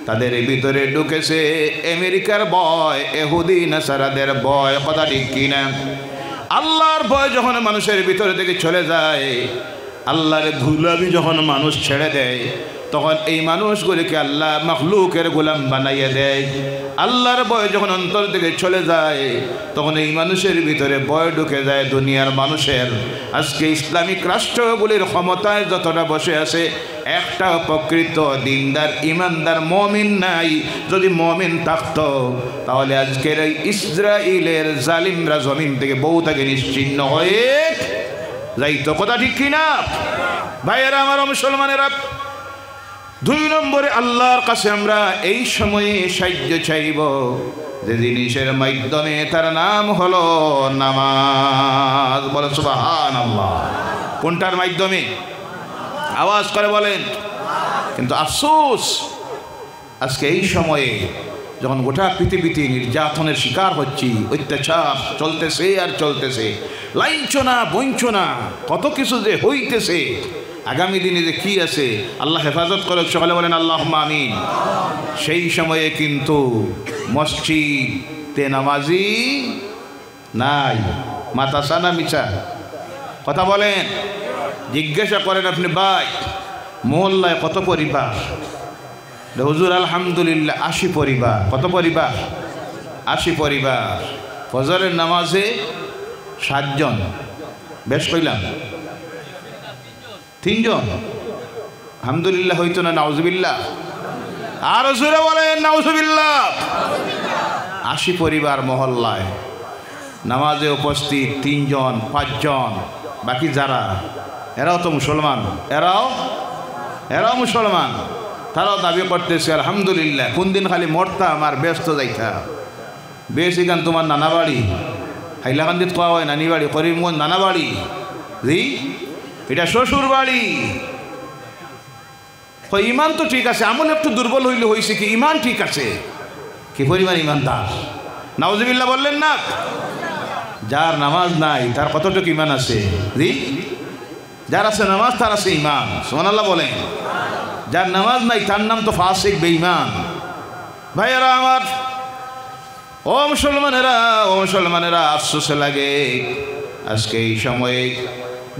তাদের ভিতরে ঢুকেছে আমেরিকার ভয়, ইহুদি নাসারাদের ভয়। কথা ঠিক কিনা? আল্লাহর ভয় যখন মানুষের ভিতরে থেকে চলে যায়, আল্লাহর ধুলামি যখন মানুষ ছেড়ে দেয়, তখন এই মানুষগুলিকে আল্লাহ মখলুকের গোলাম বানাইয়ে দেয়। আল্লাহর ভয় যখন অন্তর থেকে চলে যায় তখন এই মানুষের ভিতরে ভয় ঢুকে যায় দুনিয়ার মানুষের। আজকে ইসলামিক রাষ্ট্রগুলির ক্ষমতায় যতটা বসে আছে একটা প্রকৃত দিনদার ইমানদার মমিন নাই। যদি মমিন থাকতো তাহলে আজকের এই ইসরায়েলের জালিমরা জমিন থেকে বহুটাকে নিশ্চিহ্ন হয়ে যাইতো। কথা ঠিক কিনা ভাইয়েরা আমার মুসলমানেরা? 2 নম্বরে আল্লাহর কাছে আমরা এই সময়ে সাহায্য চাইব যে জিনিসের মাধ্যমে তার নাম হলো নামাজ। বলে সুবহানাল্লাহ। কোনটার মাধ্যমে? আওয়াজ করে বলেন। কিন্তু আফসোস আজকে এই সময়ে যখন গোটা পৃথিবীতে নির্যাতনের শিকার হচ্ছি, অত্যাচার চলতেছে আর চলতেছে, লাঞ্ছনা বঞ্চনা কত কিছু যে হইতেছে, আগামী দিনে যে কি আছে আল্লাহ হেফাজত করে, সকালে বলেন আল্লাহুম্মা আমিন। সেই সময়ে কিন্তু মসজিদে নামাজি নাই। মাতাসা না মিছা? কথা বলেন। জিজ্ঞাসা করেন আপনি ভাই মহল্লায় কত পরিবার? হুজুর আলহামদুলিল্লাহ 80 পরিবার। কত পরিবার? 80 পরিবার। ফজরের নামাজে 7 জন। বেশ কইলাম 3 জন। আলহামদুলিল্লাহ হইতো না? নাউজুবিল্লাহ। আর জোরে বলেন নাউজুবিল্লাহ। 80 পরিবার মহল্লায় নামাজে উপস্থিত 3 জন 5 জন। বাকি যারা এরাও তো মুসলমান, এরাও মুসলমান। তারাও দাবি করতেছে আলহামদুলিল্লাহ। কোন দিন খালি মরতাম আর ব্যস্ত যাইতাম। বেশি গান তোমার নানা বাড়ি হাইলাকান্দিত কোয়া হয় নানি বাড়ি, করিমগঞ্জ নানা বাড়ি, জি এটা শ্বশুর বাড়ি। ইমান তো ঠিক আছে, আমল একটু দুর্বল হইলে হয়েছে কি ইমান ঠিক আছে? কি পরিমাণ ইমানদার! নাউজুবিল্লাহ বললেন না? যার নামাজ নাই তার কতটুকু ইমান আছে? জি যার আছে নামাজ তার আছে ইমান। সুবহানাল্লাহ বলেন। যার নামাজ নাই তার নাম তো ফাসিক, বেঈমান। ভাইয়েরা আমার, ও মুসলমানেরা আফসোস লাগে আজকে এই সময়ে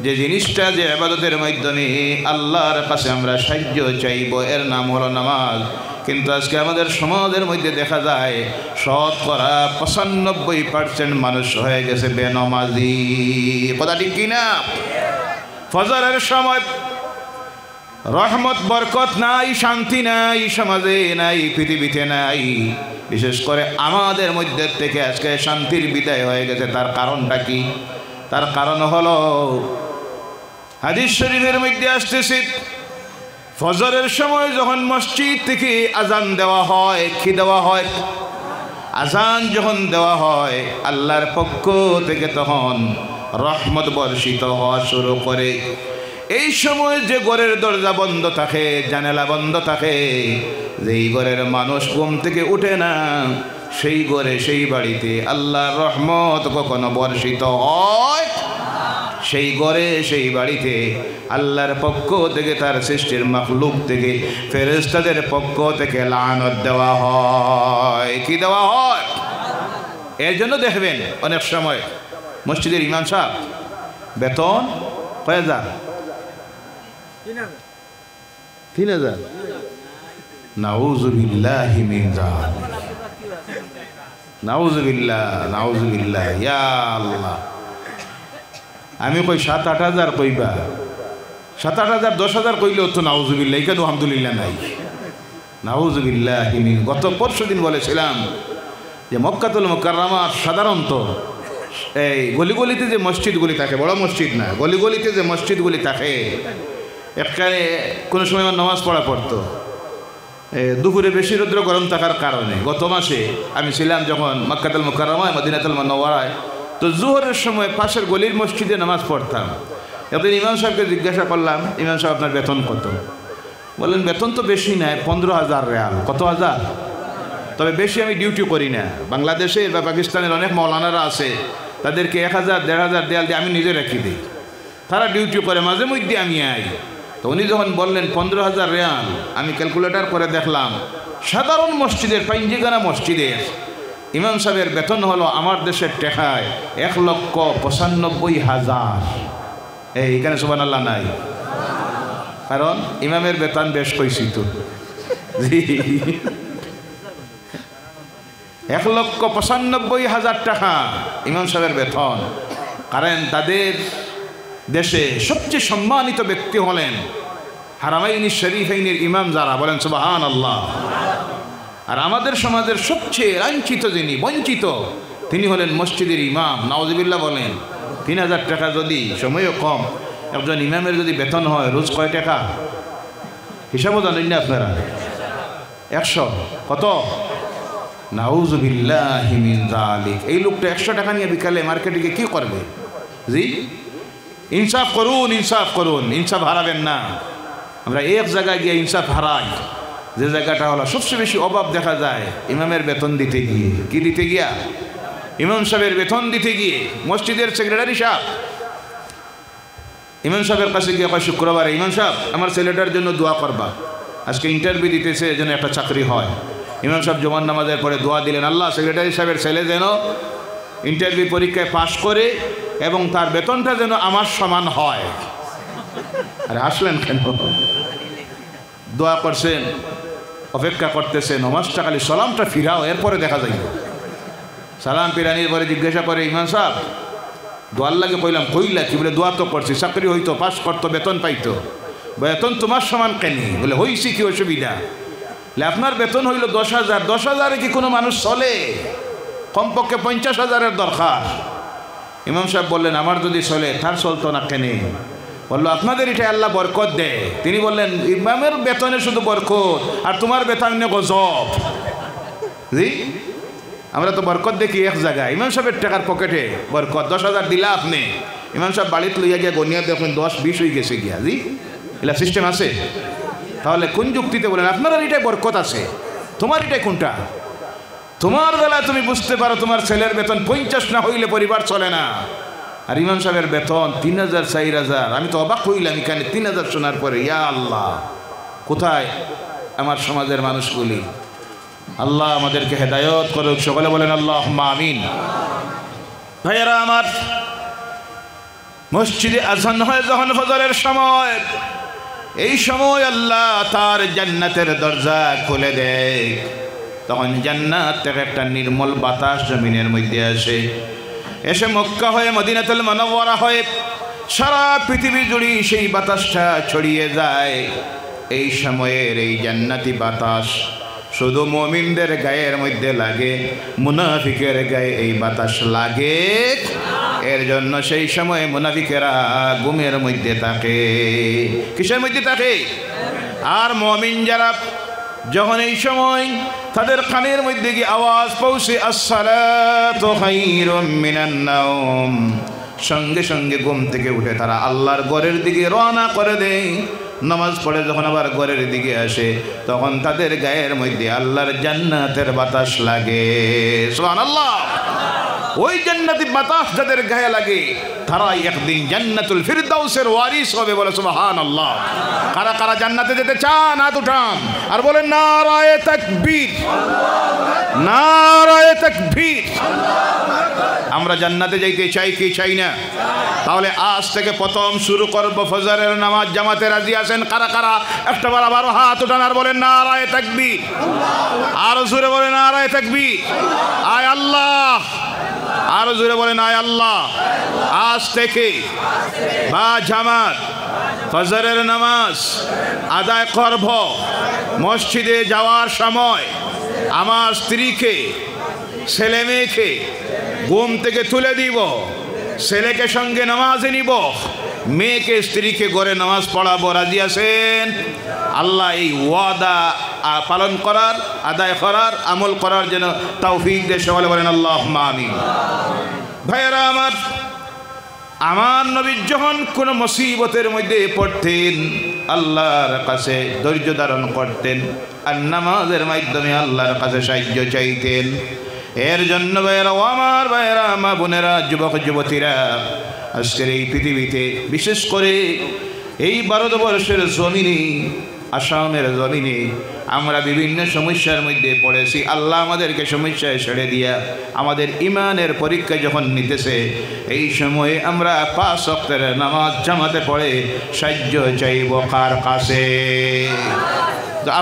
যে জিনিসটা, যে ইবাদতের মাধ্যমে আল্লাহর কাছে আমরা সাহায্য চাইব, এর নাম হলো নামাজ। কিন্তু আজকে আমাদের সমাজের মধ্যে দেখা যায় 95% মানুষ হয়ে গেছে বেনামাজি। কথা ঠিক কিনা? ফজরের সময় রহমত বরকত নাই, শান্তি নাই, সমাজে নাই, পৃথিবীতে নাই। বিশেষ করে আমাদের মধ্যে থেকে আজকে শান্তির বিদায় হয়ে গেছে। তার কারণটা কি? তার কারণ হলো হাদিস শরীফের মধ্যে আসতেছে ফজরের সময় যখন মসজিদ থেকে আজান দেওয়া হয়, কি দেওয়া হয়? আজান যখন দেওয়া হয় আল্লাহর পক্ষ থেকে তখন রহমত বর্ষিত হওয়া শুরু করে। এই সময় যে ঘরের দরজা বন্ধ থাকে, জানালা বন্ধ থাকে, যেই ঘরের মানুষ ঘুম থেকে উঠে না, সেই ঘরে সেই বাড়িতে আল্লাহর রহমত কখনো বর্ষিত হয়? সেই ঘরে সেই বাড়িতে আল্লাহর পক্ষ থেকে, তার সৃষ্টির মাখলুক থেকে, ফেরেশতাদের পক্ষ থেকে লানত দেওয়া হয়। কি দেওয়া হয়? এর জন্য দেখবেন অনেক সময় মসজিদের ইমাম সাহেব বেতন কয় হাজার? 3000। নাউযুবিল্লাহি মিন যালিক। নাউযুবিল্লাহ ইয়া আল্লাহ। আমি কই 7-8 হাজার কইবা, 7-8 হাজার 10 হাজার কইলেও তো নাউযুবিল্লাহ, এখানে আলহামদুলিল্লাহ নাই। নাউযুবিল্লাহি মিন। গত পরশুদিন বলেছিলাম যে মক্কাতুল মুকাররমার সাধারণত এই গলিগলিতে যে মসজিদগুলি থাকে, বড় মসজিদ না, গলিগলিতে যে মসজিদগুলি থাকে, একখানে কোনো সময় আমার নামাজ পড়তো দুপুরে বেশি রৌদ্র গরম থাকার কারণে। গত মাসে আমি ছিলাম যখন মক্কাতুল মুকাররমায়, মদিনাতুল মুনাওয়ারায়, তো জোহরের সময় পাশের গলির মসজিদে নামাজ পড়তাম। একদিন ইমাম সাহেবকে জিজ্ঞাসা করলাম, ইমাম সাহেব আপনার বেতন কত? বললেন বেতন তো বেশি নাই, 15,000 রিয়াল। কত হাজার? তবে বেশি আমি ডিউটি করি না। বাংলাদেশের বা পাকিস্তানের অনেক মৌলানারা আছে, তাদেরকে 1000-1500 দেয়াল দিয়ে আমি নিজে রেখে দিই, তারা ডিউটি করে, মাঝে মধ্যে আমি আই। তো উনি যখন বললেন 15,000 রিয়াল, আমি ক্যালকুলেটর করে দেখলাম সাধারণ মসজিদের, পাঞ্জিগানা মসজিদের ইমাম সাহেবের বেতন হলো আমার দেশের টাকায় 1,95,000। এইখানে সুবহানাল্লাহ নাই? কারণ ইমামের বেতন বেশ কইছি তো 1,95,000 টাকা ইমাম সাহেবের বেতন। কারণ তাদের দেশে সবচেয়ে সম্মানিত ব্যক্তি হলেন হারামাইন শরীফাইনের ইমাম যারা, বলেন সুবহানাল্লাহ। আর আমাদের সমাজের সবচেয়ে লাঞ্ছিত যিনি, বঞ্চিত, তিনি হলেন মসজিদের ইমাম, নাউজুবিল্লাহ বলেন। 3,000 টাকা যদি, সময়ও কম, একজন ইমামের যদি বেতন হয় রোজ কয় টাকা হিসাবও জানেন না আপনারা? 100 কত? নাউজুবিল্লাহি মিন যালিক। এই লোকটা 100 টাকা নিয়ে বিকালে মার্কেটে গিয়ে কী করবে? জি, ইনসাফ করুন, ইনসাফ করুন, ইনসাফ হারাবেন না। আমরা এক জায়গায় গিয়ে ইনসাফ হারাই, যে জায়গাটা হলো সবচেয়ে বেশি অভাব দেখা যায় ইমামের বেতন দিতে গিয়ে। কি দিতে গিয়া? ইমাম সাহেবের বেতন দিতে গিয়ে। মসজিদের সেক্রেটারি সাহেব ইমাম সাহেবের কাছে গিয়ে কয় শুক্রবারে, ইমাম সাহেব আমার ছেলেটার জন্য দোয়া করবা, আজকে ইন্টারভিউ দিতেছে, যেন একটা চাকরি হয়। ইমাম সাহেব জুমার নামাজের পরে দোয়া দিলেন, আল্লাহ সেক্রেটারি সাহেবের ছেলে যেন ইন্টারভিউ পরীক্ষায় পাশ করে এবং তার বেতনটা যেন আমার সমান হয়। আরে আসলেন কেন? দোয়া করছেন, অপেক্ষা করতেছেন, নমাজটা খালি সালামটা ফিরাও, এরপরে দেখা যাইব। সালাম ফিরানির পরে জিজ্ঞাসা করে, ইমাম সাহেব দোয়ার লাগে কইলাম, কইলা কি? বলে দোয়া তো করছি, চাকরি হইতো, পাস করতো, বেতন পাইতো। বেতন তোমার সমান কেন? বলে হইছি, কি অসুবিধা? বলে আপনার বেতন হইল 10,000, 10,000-এ কি কোনো মানুষ চলে? কমপক্ষে 50,000-এর দরকার। ইমাম সাহেব বললেন, আমার যদি চলে, তার চলতো না কেন? বললো, আপনাদের এটা আল্লাহ বরকত দেয়। তিনি বললেন, ইমামের বেতনে শুধু বরকত, আর তোমার বেতনে গজব। জি, আমরা তো বরকত দেখি এক জায়গায়, ইমাম সাহেবের টাকার পকেটে বরকত। 10,000 দিলা আপনি, ইমাম সাহেব বাড়িতে লইয়া গিয়া গনিয়া দেখুন 10-20 হয়ে গেছে গিয়া। জি, এলা সিস্টেম আছে? তাহলে কোন যুক্তিতে বলেন আপনার এটাই বরকত আছে, তোমার এটাই কোনটা? তোমার বেলায় তুমি বুঝতে পারো তোমার ছেলের বেতন 50 না হইলে পরিবার চলে না, আর ইমাম সাহেবের বেতন 3,000 4,000। আমি তো অবাক হইলাম এখানে 3,000 শোনার পরে। ইয়া আল্লাহ, কোথায় আমার সমাজের মানুষগুলি? আল্লাহ আমাদেরকে হেদায়ত করুক, সকলে বলেন আল্লাহুম্মা আমিন। ভাইয়েরা আমার, মসজিদে আযান হয় যখন ফজরের সময়, এই সময় আল্লাহ তার জান্নাতের দরজা খুলে দেয়। তখন জান্নাত থেকে একটা নির্মল বাতাস জমিনের মধ্যে আসে, এসে মক্কা হয়ে মদিনাতুল মুনাওয়ারা হয়ে সারা পৃথিবী জুড়ে সেই বাতাসটা ছড়িয়ে যায়। এই সময়ের এই জান্নাতি বাতাস শুধু মুমিনদের গায়ের মধ্যে লাগে, মুনাফিকের গায়ে এই বাতাস লাগে। এর জন্য সেই সময় মুনাফিকেরা ঘুমের মধ্যে থাকে। কিসের মধ্যে থাকে? আর মুমিন যারা যখন এই সময় তাদের কানের মধ্যে গিয়ে আওয়াজ পৌঁছে, আসসালাতু খায়রুম মিনান নাওম, সঙ্গে সঙ্গে ঘুম থেকে উঠে তারা আল্লাহর ঘরের দিকে রওনা করে দেয়। নামাজ পড়ে যখন আবার ঘরের দিকে আসে, তখন তাদের গায়ের মধ্যে আল্লাহর জান্নাতের বাতাস লাগে। সুবহানাল্লাহ। ওই জান্নাতি বাতাস যাদের গায়ে লাগে, তারাই একদিন জান্নাতুল ফিরদাউসের ওয়ারিস হবে। বলে সুবহানাল্লাহ। কারা কারা জান্নাতে যেতে চান হাত উঠান আর বলেন নারায়ে তাকবীর, নারায়ে তাকবীর। আমরা জান্নাতে যাইতে চাই কি চাই না? তাহলে আজ থেকে প্রথম শুরু করব ফজরের নামাজ জামাতে। রাজি আছেন কারা কারা? একটাবার আবার হাত উঠান আর বলেন নারায়ে তাকবীর। আরো জোরে বলেন নারায়ে তাকবীর। আয় আল্লাহ। আরো জোরে বলেন আয় আল্লাহ। আজ থেকে বা জামাত ফজরের নামাজ আদায় করব। মসজিদে যাওয়ার সময় আমার স্ত্রীকে, ছেলে মেয়েকে ঘুম থেকে তুলে দিব, ছেলেকে সঙ্গে নামাজে নিব, মেয়েকে স্ত্রীকে ঘরে নামাজ পড়াবো। রাজি আছেন? আল্লাহ এই ওয়াদা পালন করার, আদায় করার, আমল করার যেন তৌফিক দেয়। সকলে বলেন আল্লাহুম্মা আমিন। ভাইয়েরা আমার, আমার নবী যখন কোনো মুসিবতের মধ্যে পড়তেন আল্লাহর কাছে ধৈর্য ধারণ করতেন আর নামাজের মাধ্যমে আল্লাহর কাছে সাহায্য চাইতেন। এর জন্য ভাইয়েরা, আমার ভাইয়েরা, মা বোনেরা, যুবক যুবতীরা, আজকের এই পৃথিবীতে বিশেষ করে এই ভারতবর্ষের জমিনে আসামের জমিনে আমরা বিভিন্ন সমস্যার মধ্যে পড়েছি। আল্লাহ আমাদেরকে সমস্যায় ছেড়ে দিয়া আমাদের ইমানের পরীক্ষা যখন নিতেছে, এই সময়ে আমরা 5 ওয়াক্তের নামাজ জামাতে পড়ে সাহায্য চাইব কার কাছে?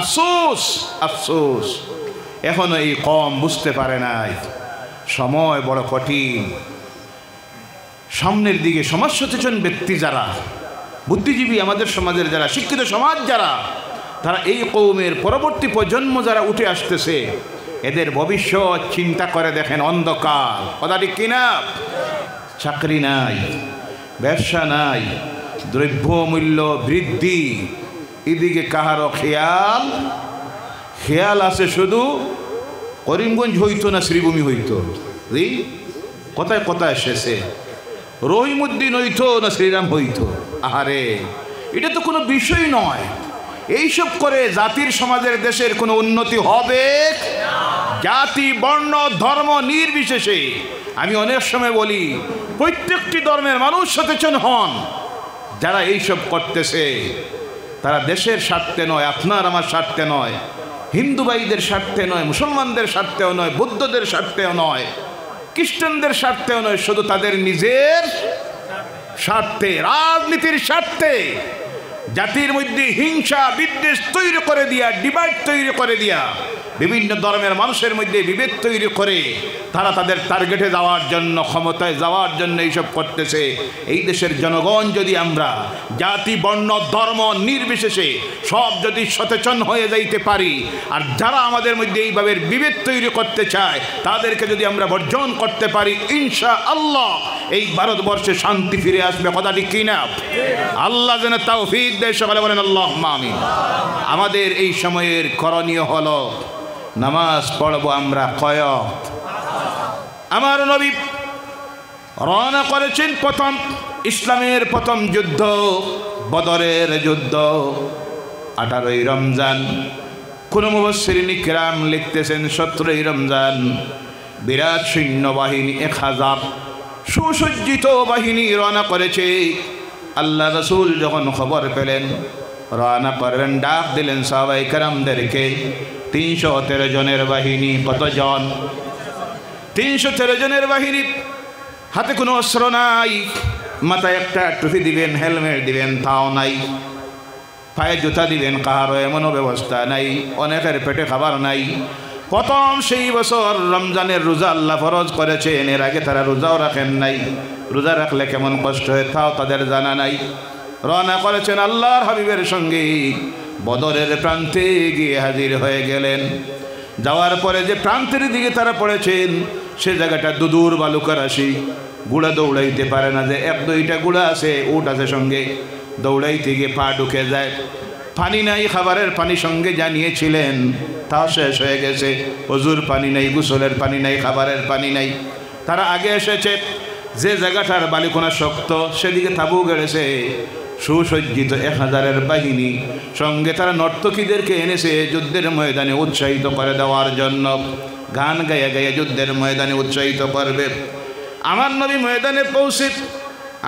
আফসোস আফসোস, এখনো এই কম বুঝতে পারে নাই। সময় বড় কঠিন। সামনের দিকে সমাজ সচেতন ব্যক্তি যারা, বুদ্ধিজীবী আমাদের সমাজের যারা, শিক্ষিত সমাজ যারা, তারা এই কৌমের পরবর্তী প্রজন্ম যারা উঠে আসতেছে, এদের ভবিষ্যৎ চিন্তা করে দেখেন অন্ধকার। কথা ঠিক কিনা? চাকরি নাই, ব্যবসা নাই, দ্রব্যমূল্য বৃদ্ধি, এদিকে কাহারও খেয়াল আছে শুধু করিমগঞ্জ হইতো না শ্রীভূমি হইতো, কোথায় কোথায় এসেছে, রহিমউদ্দিন হইতো না শ্রীরাম হইতো। আহারে, এটা তো কোনো বিষয় নয়। এইসব করে জাতির সমাজের দেশের কোনো উন্নতি হবে? জাতি বর্ণ ধর্ম নির্বিশেষে আমি অনেক সময় বলি, প্রত্যেকটি ধর্মের মানুষ সচেতন হন। যারা এইসব করতেছে তারা দেশের স্বার্থে নয়, আপনার আমার স্বার্থে নয়, হিন্দু ভাইদের স্বার্থে নয়, মুসলমানদের স্বার্থেও নয়, বৌদ্ধদের স্বার্থেও নয়, খ্রিস্টানদের স্বার্থেও নয়, শুধু তাদের নিজের স্বার্থে, রাজনীতির স্বার্থে জাতির মধ্যে হিংসা বিদ্বেষ তৈরি করে দিয়া, ডিভাইড তৈরি করে দিয়া, বিভিন্ন ধর্মের মানুষের মধ্যে বিভেদ তৈরি করে তারা তাদের টার্গেটে যাওয়ার জন্য, ক্ষমতায় যাওয়ার জন্য এইসব করতেছে। এই দেশের জনগণ যদি আমরা জাতি বর্ণ ধর্ম নির্বিশেষে সব যদি সচেতন হয়ে যাইতে পারি, আর যারা আমাদের মধ্যে এইভাবে বিভেদ তৈরি করতে চায় তাদেরকে যদি আমরা বর্জন করতে পারি, ইনশাআল্লাহ এই ভারতবর্ষে শান্তি ফিরে আসবে। কথা ঠিক কিনা? আল্লাহ যেন তৌফিক দেয়। সকালে বলেন আল্লাহুম্মা আমিন। আমাদের এই সময়ের করণীয় হলো নামাজ পড়ব আমরা কয়ক। আমার নবী রওনা করেছেন প্রথম ইসলামের প্রথম যুদ্ধ, বদরের যুদ্ধ, 18ই রমজান। কোন মুফাসসিরিন কিরাম লিখতেছেন 17ই রমজান। বিরাট সৈন্যবাহিনী 1000 সুসজ্জিত বাহিনী রওনা করেছে। আল্লাহ রাসূল যখন খবর পেলেন রওনা করবেন, ডাক দিলেন সাহাবায়ে কেরামদেরকে। 313 জনের বাহিনী। কতজন? 313 জনের বাহিনী। হাতে কোনো অস্ত্র নাই, মাথায় একটা টুপি দিবেন, হেলমেট দিবেন, তাও নাই, পায়ে জুতা দিবেন, কাহারও এমনও ব্যবস্থা নাই, অনেকের পেটে খাবার নাই। প্রথম সেই বছর রমজানের রোজা আল্লাহ ফরজ করেছেন, এর আগে তারা রোজাও রাখেন নাই। রোজা রাখলে কেমন কষ্ট হয় তাও তাদের জানা নাই। রওনা করেছেন আল্লাহর হাবিবের সঙ্গে, বদরের প্রান্তে গিয়ে হাজির হয়ে গেলেন। যাওয়ার পরে যে প্রান্তের দিকে তারা পড়েছেন সে জায়গাটা দুদূর বালুকা রাশি, গুড়া দৌড়াইতে পারে না। যে 1-2টা গুড়া আছে, উট আছে সঙ্গে, দৌড়াইতে গিয়ে পা ঢুকে যায়। পানি নাই, খাবারের পানি সঙ্গে জানিয়েছিলেন, তাও শেষ হয়ে গেছে। ওযুর পানি নাই, গোসলের পানি নাই, খাবারের পানি নাই। তারা আগে এসেছে যে জায়গাটার বালিকোনা শক্ত, সেদিকে তাবু গেড়েছে। সুসজ্জিত 1000-এর বাহিনী সঙ্গে তারা নর্তকীদেরকে এনেছে যুদ্ধের ময়দানে উৎসাহিত করে দেওয়ার জন্য। গান গায়ে গায়ে যুদ্ধের ময়দানে উৎসাহিত করবে। আমার নবী ময়দানে পৌঁছে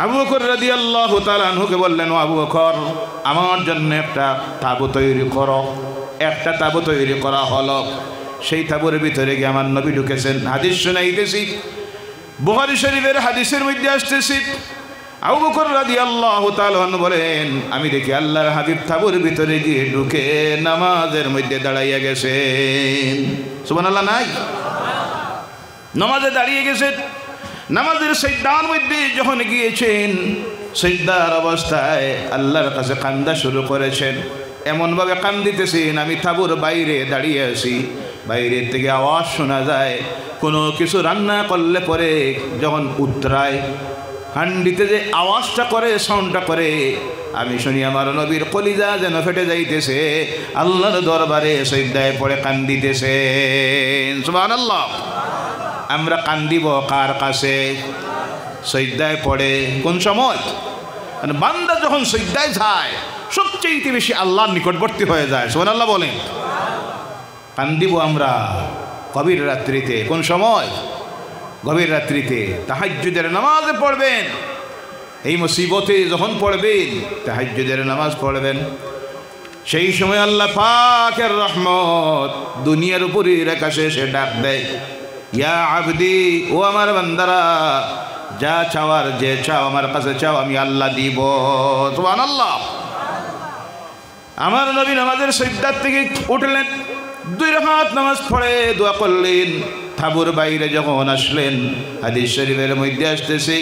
আবু বকর রাদিয়াল্লাহু তাআলা আনহুকে বললেন, ও আবু বকর, আমার জন্য একটা তাঁবু তৈরি করো। একটা তাঁবু তৈরি করা হলো। সেই তাঁবুর ভিতরে গিয়ে আমার নবী ঢুকেছেন। হাদিস শোনাইতেছি, বুখারী শরীফের হাদিসের মধ্যে আসতেছি। আবু বকর রাদিয়াল্লাহু তাআলা আনহু বলেন, আমি দেখি আল্লাহর হাবিব তাঁবুর ভিতরে গিয়ে ঢুকে নামাজের মধ্যে দাঁড়াইয়া গেছেন। সুবহানাল্লাহ নাই? নামাজে দাঁড়িয়ে গেছেন। নামাজের সিজদার মধ্যে যখন গিয়েছেন, সিজদার অবস্থায় আল্লাহর কাছে কান্দা শুরু করেছেন। এমনভাবে কান্দিতেছেন, আমি তাঁবুর বাইরে দাঁড়িয়ে আছি, বাইরের থেকে আওয়াজ শোনা যায়। কোনো কিছু রান্না করলে পরে যখন উতরায়, হান্ডিতে যে আওয়াজটা করে, সাউন্ডটা করে, আমি শুনি আমার নবীর কলিজা যেন ফেটে যাইতেছে। আল্লাহর দরবারে সিজদায় পড়ে কান্দিতেছেন। সুবহানাল্লাহ। আমরা কান্দিব কার কাছে? সিজদায় পড়ে। কোন সময়? মানে বান্দা যখন সিজদায় যায় সবচেয়ে বেশি আল্লাহর নিকটবর্তী হয়ে যায়। সুবহানাল্লাহ বলেন। কান্দিব আমরা গভীর রাত্রিতে। কোন সময়? গভীর রাত্রিতে। তাহাজ্জুদের নামাজে পড়বেন। এই মুসিবতে যখন পড়বেন তাহাজ্জুদের নামাজ পড়বেন। সেই সময় আল্লাহ পাকের রহমত দুনিয়ার উপরে আকাশে এসে ডাক দেয়, ইয়া আবদি, ও আমার বান্দারা, যা চাওয়ার যে চাও আমার কাছে চাও, আমি আল্লাহ দিব। সুবহানাল্লাহ। আমার নবী নামাজের সিজদা থেকে উঠলেন, 2 রাকাত নামাজ পড়ে দোয়া করলেন। তাঁবুর বাইরে যখন আসলেন, হাদিস শরীফের মধ্যে আসতেছে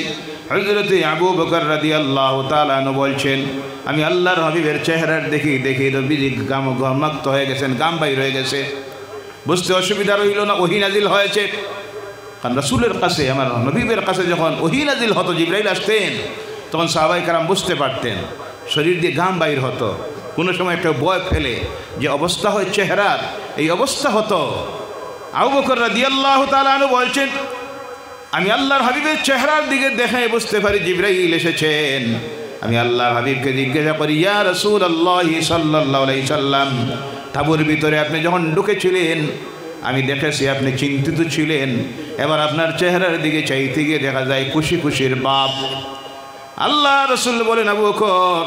হযরতে আবু বকর রাদিয়াল্লাহু তাআলা আনহু বলছেন, আমি আল্লাহর হাবিবের চেহারার দেখি নবীজি গামাক্ত হয়ে গেছেন, গাম বাইর হয়ে গেছে। বুঝতে অসুবিধা রইল না, ওহী নাজিল হয়েছে। কারণ রাসূলের কাছে, আমার নবীর কাছে যখন ওহী নাজিল হতো, জিবরাইল আসতেন, তখন সাহাবায়ে কেরাম বুঝতে পারতেন, শরীর দিয়ে গাম বাইর হতো। কোনো সময় একটা ভয় ফেলে যে অবস্থা হয় চেহারার, এই অবস্থা হতো। আবু বকর রাদিয়াল্লাহু তাআলা আনহু বলছেন, আমি আল্লাহর হাবিবের চেহারার দিকে দেখে বুঝতে পারি জিবরাইল এসেছেন। আমি আল্লাহর হাবিবকে জিজ্ঞাসা করি, ইয়া রাসূলুল্লাহ সাল্লাল্লাহু আলাইহি সাল্লাম, তাঁবুর ভিতরে আপনি যখন ঢুকেছিলেন আমি দেখেছি আপনি চিন্তিত ছিলেন, এবার আপনার চেহারার দিকে চাইতে গিয়ে দেখা যায় খুশি খুশির ভাব। আল্লাহ রাসূল বলেন, আবু বকর,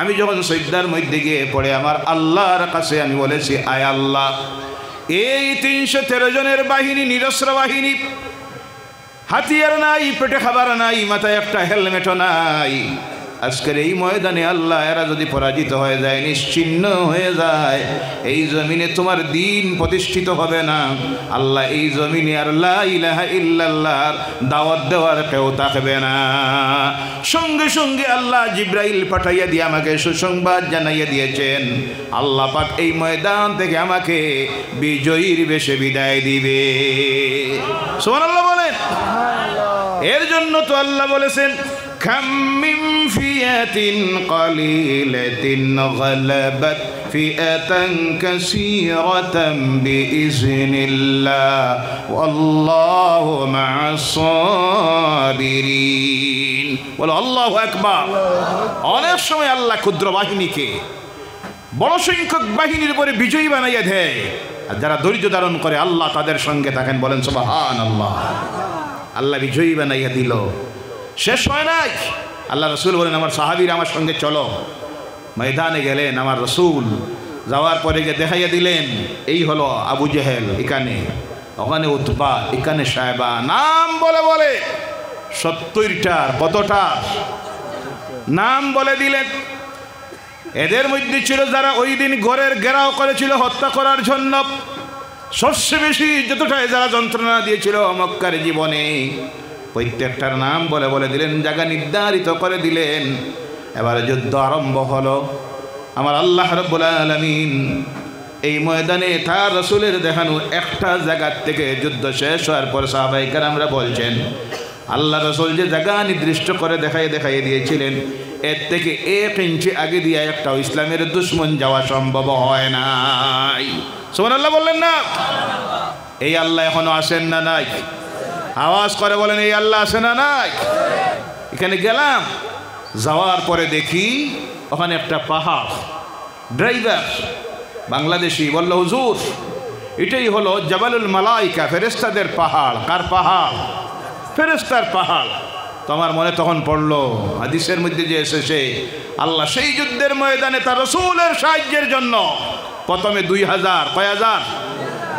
আমি যখন সিজদার মধ্যে গিয়ে পড়ে আমার আল্লাহর কাছে আমি বলেছি, আয় আল্লাহ, এই 313 জনের বাহিনী, নিরস্ত্র বাহিনী, হাতিয়ার নাই, পেটে খাবার নাই, মাথায় একটা হেলমেটও নাই, আজকের এই ময়দানে আল্লাহ এরা যদি পরাজিত হয়ে যায়, নিশ্চিহ্ন হয়ে যায়, এই জমিনে তোমার দিন প্রতিষ্ঠিত হবে না। আল্লাহ এই জমিনে আর লা ইলাহা ইল্লাল্লাহর দাওয়াত দেওয়ার কেউ থাকবে না। সঙ্গে সঙ্গে আল্লাহ জিবরাইল পাঠাইয়া দিয়ে আমাকে সুসংবাদ জানাইয়া দিয়েছেন, আল্লাহ পাক এই ময়দান থেকে আমাকে বিজয়ীর বেশে বিদায় দিবে। সুবহানাল্লাহ বলেন। এর জন্য তো আল্লাহ বলেছেন, কাম মিন ফিয়াতিন কালিলাতিন গালাবাত ফিআতান কাসীরাতান বিইজনিল্লাহ ওয়াল্লাহু মা'আস সাবিরিন। বলো আল্লাহু আকবার। অনেক সময় আল্লাহ ক্ষুদ্র বাহিনীকে বড় সংখ্যক বাহিনীর উপরে বিজয়ী বানাইয়া দেয়, আর যারা ধৈর্য ধারণ করে আল্লাহ তাদের সঙ্গে থাকেন। বলেন সুবহানাল্লাহ। আল্লাহ বিজয়ী বানাইয়া দিল। শেষ হয় নাই, আল্লাহ রসুল বলেন, আমার সাহাবীরা আমার সঙ্গে চলো। ময়দানে গেলেন আমার রসুল, যাওয়ার পরে গিয়ে দেখাইয়া দিলেন, এই হলো আবু জেহেল, এখানে, ওখানে উতবা, এখানে সাহেবা, নাম বলে বলে 70টার কতটা নাম বলে দিলেন। এদের মধ্যে ছিল যারা ওই দিন ঘরের ঘেরাও করেছিল হত্যা করার জন্য, সবচেয়ে বেশি যতটাই যারা যন্ত্রণা দিয়েছিল মক্কার জীবনে, প্রত্যেকটার নাম বলে বলে দিলেন, জায়গা নির্ধারিত করে দিলেন। এবার যুদ্ধ আরম্ভ হলো। আমার আল্লাহ রাব্বুল আলামিন এই ময়দানে তার রাসূলের দেখানো একটা জায়গার থেকে যুদ্ধ শেষ হওয়ার পর সাহাবায়ে কেরামরা বলছেন, আল্লাহ রাসূল যে জায়গা নির্দিষ্ট করে দেখাইয়ে দিয়েছিলেন, এর থেকে 1 ইঞ্চি আগে দিয়ে একটা ইসলামের দুশমন যাওয়া সম্ভব হয় নাই। সুবহানাল্লাহ বললেন না? এই আল্লাহ এখনো আসেন না নাই? আওয়াজ করে বলেন, এই আল্লাহ আসে না নাই? এখানে গেলাম, যাওয়ার পরে দেখি ওখানে একটা পাহাড়। ড্রাইভার বাংলাদেশি বলল, হুজুর এটাই হলো জাবালুল মালাইকা, ফেরেশতাদের পাহাড়। কার পাহাড়? ফেরেশতার পাহাড়। তো আমার মনে তখন পড়লো হাদিসের মধ্যে যে এসেছে, আল্লাহ সেই যুদ্ধের ময়দানে তার রাসূলের সাহায্যের জন্য প্রথমে 2000, কয় হাজার?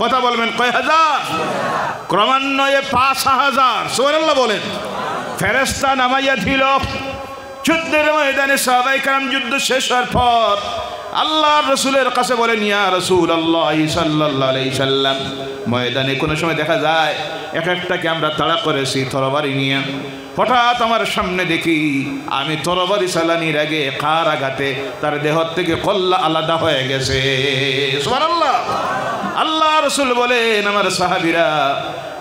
কথা বলবেন, কয় হাজার? ক্রমান্বয়ে 5000, সুবহানাল্লাহ বলেন, ফেরেশতা নামাইয়া দিল। যুদ্ধের ময়দানে সাহাবায়ে কেরাম যুদ্ধ শেষ হওয়ার পর আল্লাহর রাসূলের কাছে বলেন, ইয়া রাসূলুল্লাহ সাল্লাল্লাহু আলাইহি সাল্লাম, ময়দানে কোনো সময় দেখা যায় একটাকে আমরা তাড়া করেছি তরবারি নিয়ে, হঠাৎ আমার সামনে দেখি আমি তরবারি চালানির আগে কার আঘাতে তার দেহ থেকে কল্লা আলাদা হয়ে গেছে। সুবহানাল্লাহ। আল্লাহ রাসূল বলেন, আমার সাহাবীরা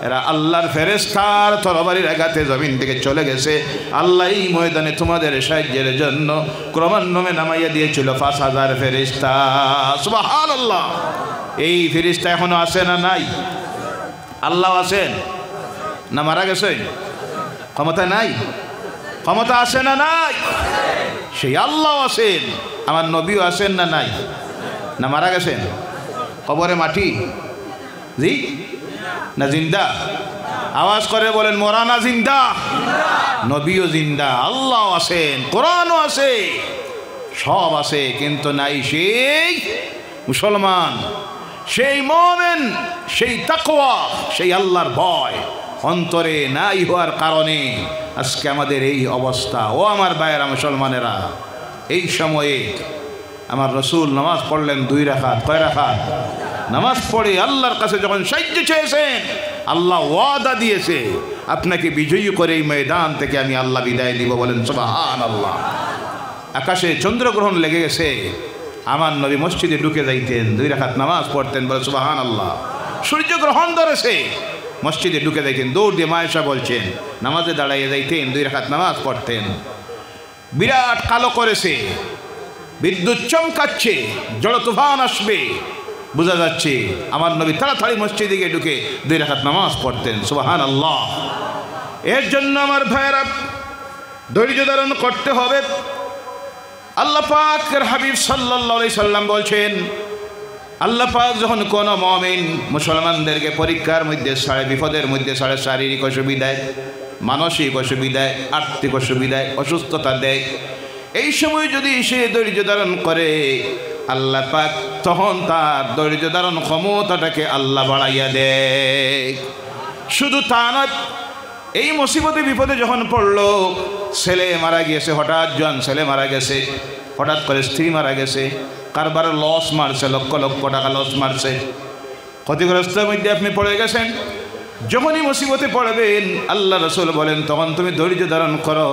এরা আল্লাহর ফেরেশতার তরবারির আঘাতে জমিন থেকে চলে গেছে। আল্লাহ এই ময়দানে তোমাদের সাহায্যের জন্য ক্রমান্বয়ে নামাইয়া দিয়েছিল 5000 ফেরেশতা। সুবহানাল্লাহ। এই ফেরেশতা এখনো আছে না নাই? আল্লাহ আছেন না মারা গেছে? ক্ষমতা নাই? ক্ষমতা আছে না নাই? সেই আল্লাহ আছেন। আমার নবীও আছেন না নাই? না মারা গেছেন? কবরে মাটি? জি না জিন্দা? আওয়াজ করে বলেন, মরা না জিন্দা? নবীও জিন্দা, আল্লাহ আছেন, কোরআনও আছে, সব আছে, কিন্তু নাই সেই মুসলমান, সেই মুমিন, সেই তাকওয়া, সেই আল্লাহর ভয় অন্তরে নাই হওয়ার কারণে আজকে আমাদের এই অবস্থা। ও আমার ভাইয়েরা মুসলমানেরা, এই সময়ে আমার রসুল নামাজ পড়লেন 2 রাকাত। কয় রাকাত? নামাজ পড়ে আল্লাহর কাছে যখন সাহায্য চেয়েছেন, আল্লাহ ওয়াদা দিয়েছে আপনাকে বিজয়ী করে এই ময়দান থেকে আমি আল্লাহ বিদায় দিব। বলেন সুবহানাল্লাহ। আকাশে চন্দ্রগ্রহণ লেগে গেছে, আমার নবী মসজিদে ঢুকে যাইতেন, 2 রাকাত নামাজ পড়তেন। বলে সুবহানাল্লাহ। সূর্যগ্রহণ ধরেছে, মসজিদে ঢুকে যাইতেন, দৌড় দিয়ে মায়েশা বলছেন, নামাজে দাঁড়াইয়ে যাইতেন, 2 রাকাত নামাজ পড়তেন। বিরাট কালো করেছে, বিদ্যুৎ চমকাচ্ছে, জল তুফান আসবে, বোঝা যাচ্ছে আমার নবী তাড়াতাড়ি মসজিদে গিয়ে ঢুকে 2 রাকাত নামাজ পড়তেন। সুবহানাল্লাহ। এর জন্য আমার ভাইয়েরা ধৈর্য ধারণ করতে হবে। আল্লাহ পাকের হাবিব সাল্লাল্লাহু আলাইহি সাল্লাম বলছেন, আল্লাহ পাক যখন কোনো মুমিন মুসলমানদেরকে পরীক্ষার মধ্যে ছাড়ে, বিপদের মধ্যে ছাড়ে, শারীরিক অসুবিধায়, মানসিক অসুবিধায়, আর্থিক অসুবিধায়, অসুস্থতা দেয়, এই সময় যদি সে ধৈর্য ধারণ করে, আল্লাহ পাক তখন তার ধৈর্য ধারণ ক্ষমতাটাকে আল্লাহ বাড়াইয়া দেয়। শুধু তা নয়, এই মুসিবতে বিপদে যখন পড়লো, ছেলে মারা গিয়েছে, হঠাৎ জন ছেলে মারা গেছে, হঠাৎ করে স্ত্রী মারা গেছে, কারবার লস মারছে, লক্ষ লক্ষ টাকা লস মারছে, ক্ষতিগ্রস্তের মধ্যে আপনি পড়ে গেছেন, যখনই মুসিবতে পড়বেন আল্লাহ রসুল বলেন তখন তুমি ধৈর্য ধারণ করো।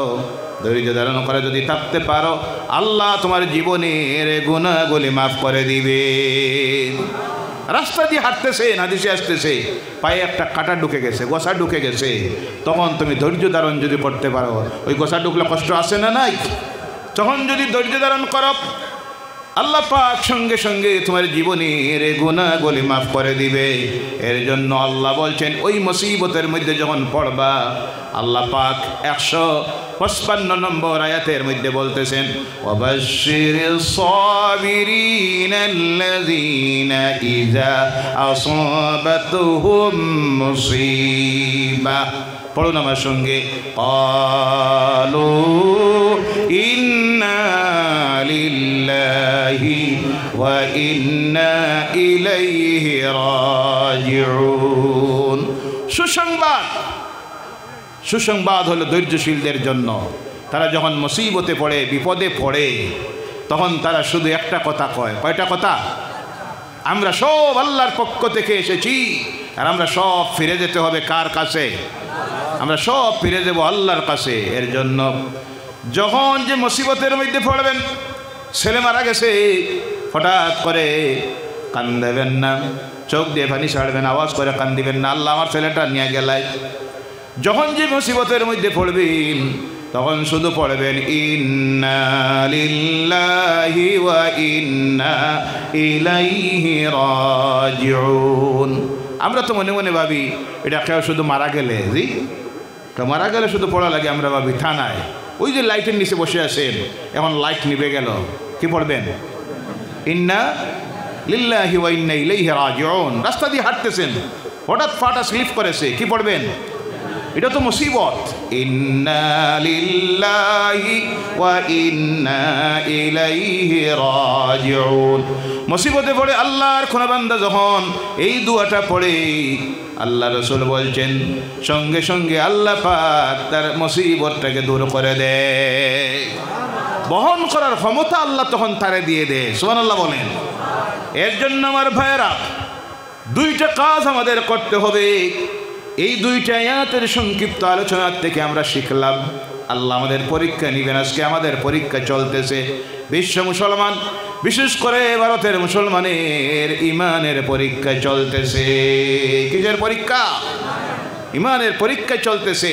ধৈর্য ধারণ করে যদি থাকতে পারো, আল্লাহ তোমার জীবনের গুনাহগুলি মাফ করে দিবে। রাস্তা দিয়ে হাঁটতেছেন, হাদিসে আসতেছে, পায়ে একটা কাঁটা ঢুকে গেছে, গোসা ঢুকে গেছে, তখন তুমি ধৈর্য ধারণ যদি করতে পারো, ওই গোসা ঢুকলে কষ্ট আছে না নাই? তখন যদি ধৈর্য ধারণ করো, আল্লাহ পাক সঙ্গে সঙ্গে তোমার জীবনের গুনাহগুলি মাফ করে দিবে। এর জন্য আল্লাহ বলছেন, ওই মুসিবতের মধ্যে যখন পড়বা, আল্লাহ পাক 155 নম্বর আয়াতের মধ্যে বলতেছেন, ওয়াবাশশিরিস সাবিরিনাল্লাযীনা ইযা আসাবাতুহুম মুসিবা। পড়ুন আমার সঙ্গে, ক্বালু ইন্না লিল্লাহি ওয়া ইন্না ইলাইহি রাজিউন। সুসংবাদ হলো ধৈর্যশীলদের জন্য। তারা যখন মুসিবতে পড়ে, বিপদে পড়ে, তখন তারা শুধু একটা কথা কয়। কয়টা কথা? আমরা সব আল্লাহর পক্ষ থেকে এসেছি, আর আমরা সব ফিরে যেতে হবে কার কাছে? আমরা সব ফিরে যাব আল্লাহর কাছে। এর জন্য যখন যে মুসিবতের মধ্যে পড়বেন, ছেলে মারা গেছে, হঠাৎ করে কান্দাবেন না, চোখ দিয়ে পানি ছাড়বেন, আওয়াজ করে কান্দিবেন না, আল্লাহ আমার ছেলেটা নিয়ে গেলাই। যখন যে মুসিবতের মধ্যে পড়বেন, তখন শুধু পড়বেন ইন্না লিল্লাহি ওয়া ইন্না ইলাইহি রাজিউন। আমরা তো মনে মনে ভাবি এটা কেউ শুধু মারা গেলে, জি কেউ মারা গেলে শুধু পড়া লাগে। আমরা ভাবি থানায় ওই যে লাইটের নিচে বসে আছেন, এখন লাইট নিভে গেল, কি পড়বেন? ইন্না লিল্লাহি ওয়া ইন্না ইলাইহি রাজিউন। রাস্তা দিয়ে হাঁটতেছেন, হঠাৎ ফাটা স্লিপ করেছে, কি পড়বেন? এটা তো মুসিবত। ইন্না লিল্লাহি ওয়া ইন্না ইলাইহি রাজিউন। মুসিবতে পড়ে আল্লাহর কোন বান্দা যখন এই দুয়াটা পড়ে, আল্লাহ রাসূল বলছেন সঙ্গে সঙ্গে আল্লাহ পাক তার মুসিবতটাকে দূর করে দেয়। বহন করার ক্ষমতা আল্লাহ তখন তারে দিয়ে দেয়। সুবহানাল্লাহ বলেন। এর জন্য আমার ভাইয়েরা, 2টা কাজ আমাদের করতে হবে। এই 2টা আয়াতের সংক্ষিপ্ত আলোচনার থেকে আমরা শিখলাম, আল্লাহ আমাদের পরীক্ষা নেবেন। আজকে আমাদের পরীক্ষা চলতেছে। বিশ্ব মুসলমান, বিশেষ করে ভারতের মুসলমানের ইমানের পরীক্ষা চলতেছে। কিসের পরীক্ষা? ইমানের পরীক্ষা চলতেছে।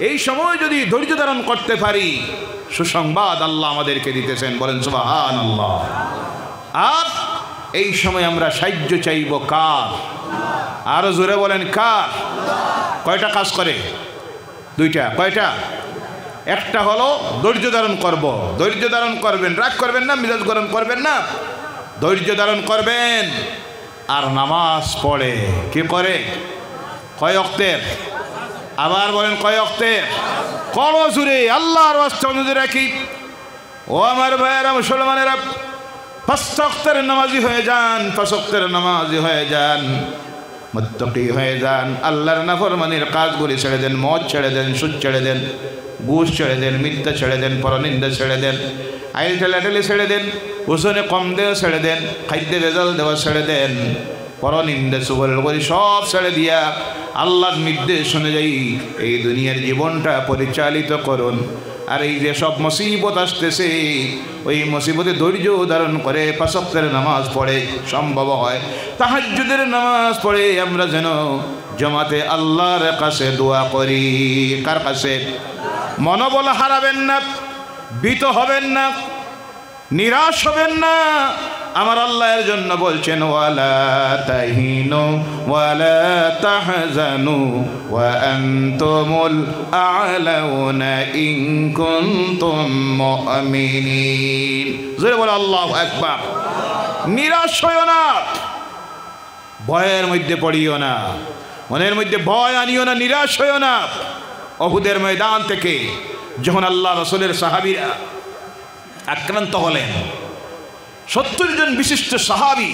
এই সময় যদি ধৈর্য ধারণ করতে পারি, সুসংবাদ আল্লাহ আমাদেরকে দিতেছেন। বলেন সুবহানাল্লাহ। আর এই সময় আমরা সাহায্য চাইব কার? আরো জোরে বলেন কার? কয়টা কাজ করে? 2টা। কয়টা? একটা হলো ধৈর্য ধারণ করব। ধৈর্য ধারণ করবেন, রাগ করবেন না, মিজাজ গরম করবেন না, ধৈর্য ধারণ করবেন। আর নামাজ পড়ে, কি করে? কয় ওয়াক্তের? আবার বলেন কয় ওয়াক্তের? কল জুড়ে আল্লাহর ওয়াস্তে অনুযায়ী রাখি। ও আমার ভাইয়েরা মুসলমানেরা, 5 ওয়াক্তের নামাজি হয়ে যান, 5 ওয়াক্তের নামাজি হয়ে যান, মুত্তাকি হয়ে যান। আল্লাহর নাফরমানির কাজগুলি ছেড়ে দেন, মদ ছেড়ে দেন, সুদ ছেড়ে দেন, ঘুষ ছেড়ে দেন, মিথ্যা ছেড়ে দেন, পরনিন্দা ছেড়ে দেন, আইল ঠেলাঠেলি ছেড়ে দেন, ওজনে কম দেওয়া ছেড়ে দেন, খাদ্যে ভেজাল দেওয়া ছেড়ে দেন, পরনিন্দা সুবল সব ছেড়ে দিয়া আল্লাহর নির্দেশ অনুযায়ী এই দুনিয়ার জীবনটা পরিচালিত করুন। আর এই যে সব মুসিবত আসতেছে, ওই মুসিবতে ধৈর্য ধারণ করে 5 ওয়াক্তের নামাজ পড়ে, সম্ভব হয় তাহাজ্জুদের নামাজ পড়ে আমরা যেন জমাতে আল্লাহর কাছে দোয়া করি। কার কাছে? মনোবল হারাবেন না, ভীত হবেন না, নিরাশ হবেন না। আমার আল্লাহ এর জন্য বলছেন, ওয়ালা তাহিনু ওয়ালা তাহজানু ওয়া আনতুমুল আ'লাউনা ইন কুনতুম মুমিনিন। জোরে বলো আল্লাহু আকবার। নিরাশ হইও না, ভয়ের মধ্যে পড়িও না, মনের মধ্যে ভয় আনিও না, নিরাশ হইও না। উহুদের ময়দান থেকে যখন আল্লাহ রাসূলের সাহাবীরা আক্রান্ত হলেন, 70 জন বিশিষ্ট সাহাবী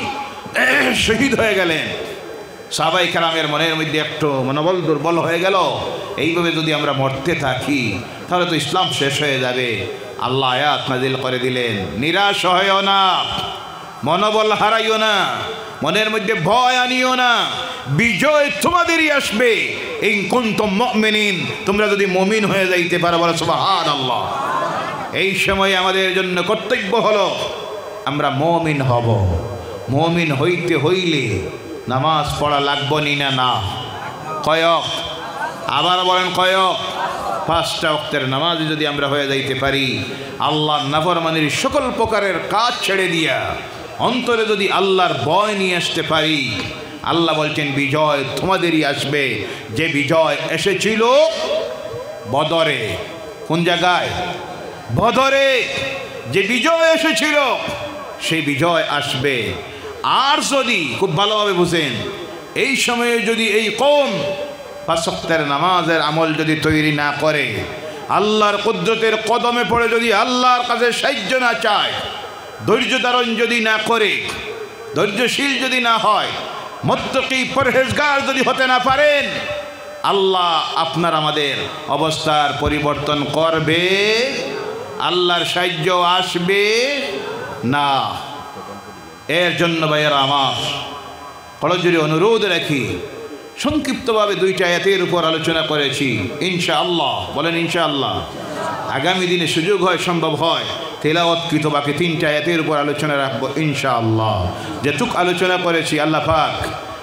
শহীদ হয়ে গেলেন। সাহাবাই কেরামের মনের মধ্যে একটু মনোবল দুর্বল হয়ে গেল, এইভাবে যদি আমরা মরতে থাকি তাহলে তো ইসলাম শেষ হয়ে যাবে। আল্লাহ আয়াত নাজিল করে দিলেন, নিরাশ হইও না, মনোবল হারাইও না, মনের মধ্যে ভয় আনিও না, বিজয় তোমাদেরই আসবে। ইন কুনতুম মুমিনিন, তোমরা যদি মুমিন হয়ে যাইতে পারো, বলো সুবহানাল্লাহ। এই সময় আমাদের জন্য কর্তব্য হলো আমরা মুমিন হব। মুমিন হইতে হইলে নামাজ পড়া লাগবনি না? না। কয়ক? আবার বলেন কয়ক? 5টা ওয়াক্তের নামাজ যদি আমরা হয়ে যাইতে পারি, আল্লাহর নাফরমানির সকল প্রকারের কাজ ছেড়ে দিয়া অন্তরে যদি আল্লাহর ভয় নিয়ে আসতে পারি, আল্লাহ বলছেন বিজয় তোমাদেরই আসবে। যে বিজয় এসেছিল বদরে, কোন জায়গায়? বদরে যে বিজয় এসেছিল সেই বিজয় আসবে। আর যদি খুব ভালোভাবে বুঝেন, এই সময়ে যদি এই কওম 5 ওয়াক্তের নামাজের আমল যদি তৈরি না করে, আল্লাহর কুদরতের কদমে পড়ে যদি আল্লাহর কাছে সাহায্য না চায়, ধৈর্য ধারণ যদি না করে, ধৈর্যশীল যদি না হয়, মুত্তাকি পরহেজগার যদি হতে না পারেন, আল্লাহ আপনার আমাদের অবস্থার পরিবর্তন করবে, আল্লাহর সাহায্য আসবে না। এর জন্য ভাইয়েরা আমার কলজুরি অনুরোধ রাখি, সংক্ষিপ্তভাবে 2টা আয়াতের উপর আলোচনা করেছি। ইনশাআল্লাহ বলেন ইনশাআল্লাহ, আগামী দিনে সুযোগ হয়, সম্ভব হয়, তেলাওয়াতকৃত বাকি 3টা আয়াতের উপর আলোচনা রাখবো ইনশাআল্লাহ। যেটুক আলোচনা করেছি আল্লাহ পাক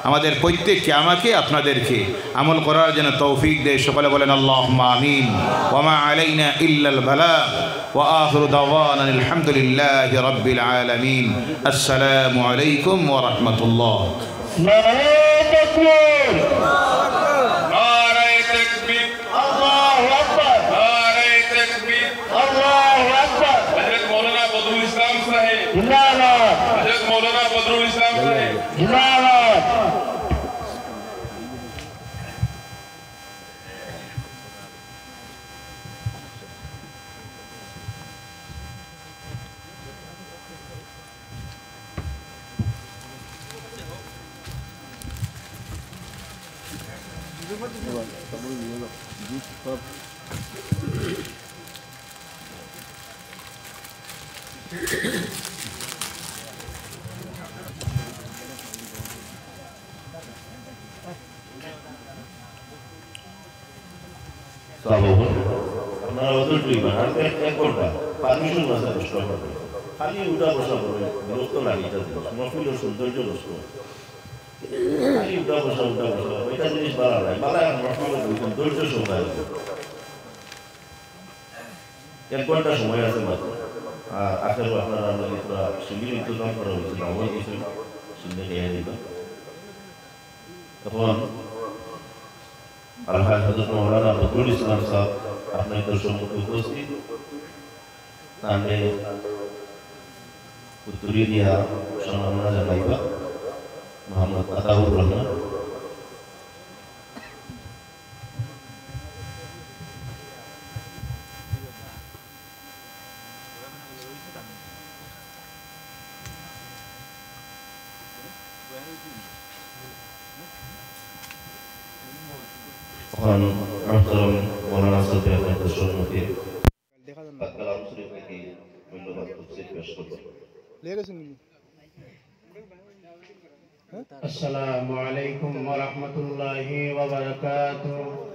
আমাদের প্রত্যেককে, আমাকে আপনাদেরকে আমল করার জন্য তৌফিক দেয়। সকলে বলেন আল্লাহুম্মা আমিন। ওয়া মা আলাইনা ইল্লাল বালাগ ওয়া আখিরু দাওয়ানা আলহামদুলিল্লাহি রাব্বিল আলামিন। আসসালামু আলাইকুম ওয়া রাহমাতুল্লাহ। নারায়ে তাকবীর, নারায়ে তাকবীর, আল্লাহু আকবার, নারায়ে তাকবীর। আল্লাহু আকবার। হযরত মাওলানা বদরুল ইসলাম সাহেব, জিন্দাবাদ, হযরত মাওলানা বদরুল ইসলাম সাহেব। জিন্দাবাদ। আপনারা ওদের দুইবার এক ঘন্টা পারমিশন আছে নষ্ট হবে, খালি উঠা বসা করবে, বিরক্ত লাগে। এটা মফিল সৌন্দর্য নষ্ট, খালি উঠা বসা ওইটা জিনিস বাড়া নাই, বাড়া মফিল সৌন্দর্য সময় আছে। 1 ঘন্টা সময় আছে মাত্র। আর আখের আপনারা আমাদের সিঙ্গিল ইন্তজাম করা হয়েছিল, আমার কিছু সিঙ্গে নিয়ে দিল। তখন আলহাজ হযরত মাওলানা বদরুল ইসলাম সাহেব আপনাদের সম্মুখে উপস্থিত, তাহলে উত্তরীয় দিয়া সম্মাননা জানাইবা মোহাম্মদ আতাউর রহমান। এখন মোহতরম মৌলানা সাহেব আপনাদের সম্মুখে কালাম শরীফ থেকে মূল্যবান তফসির পেশ করবেন। আসসালামু আলাইকুম ওয়া রাহমাতুল্লাহি ওয়া বারাকাতুহু।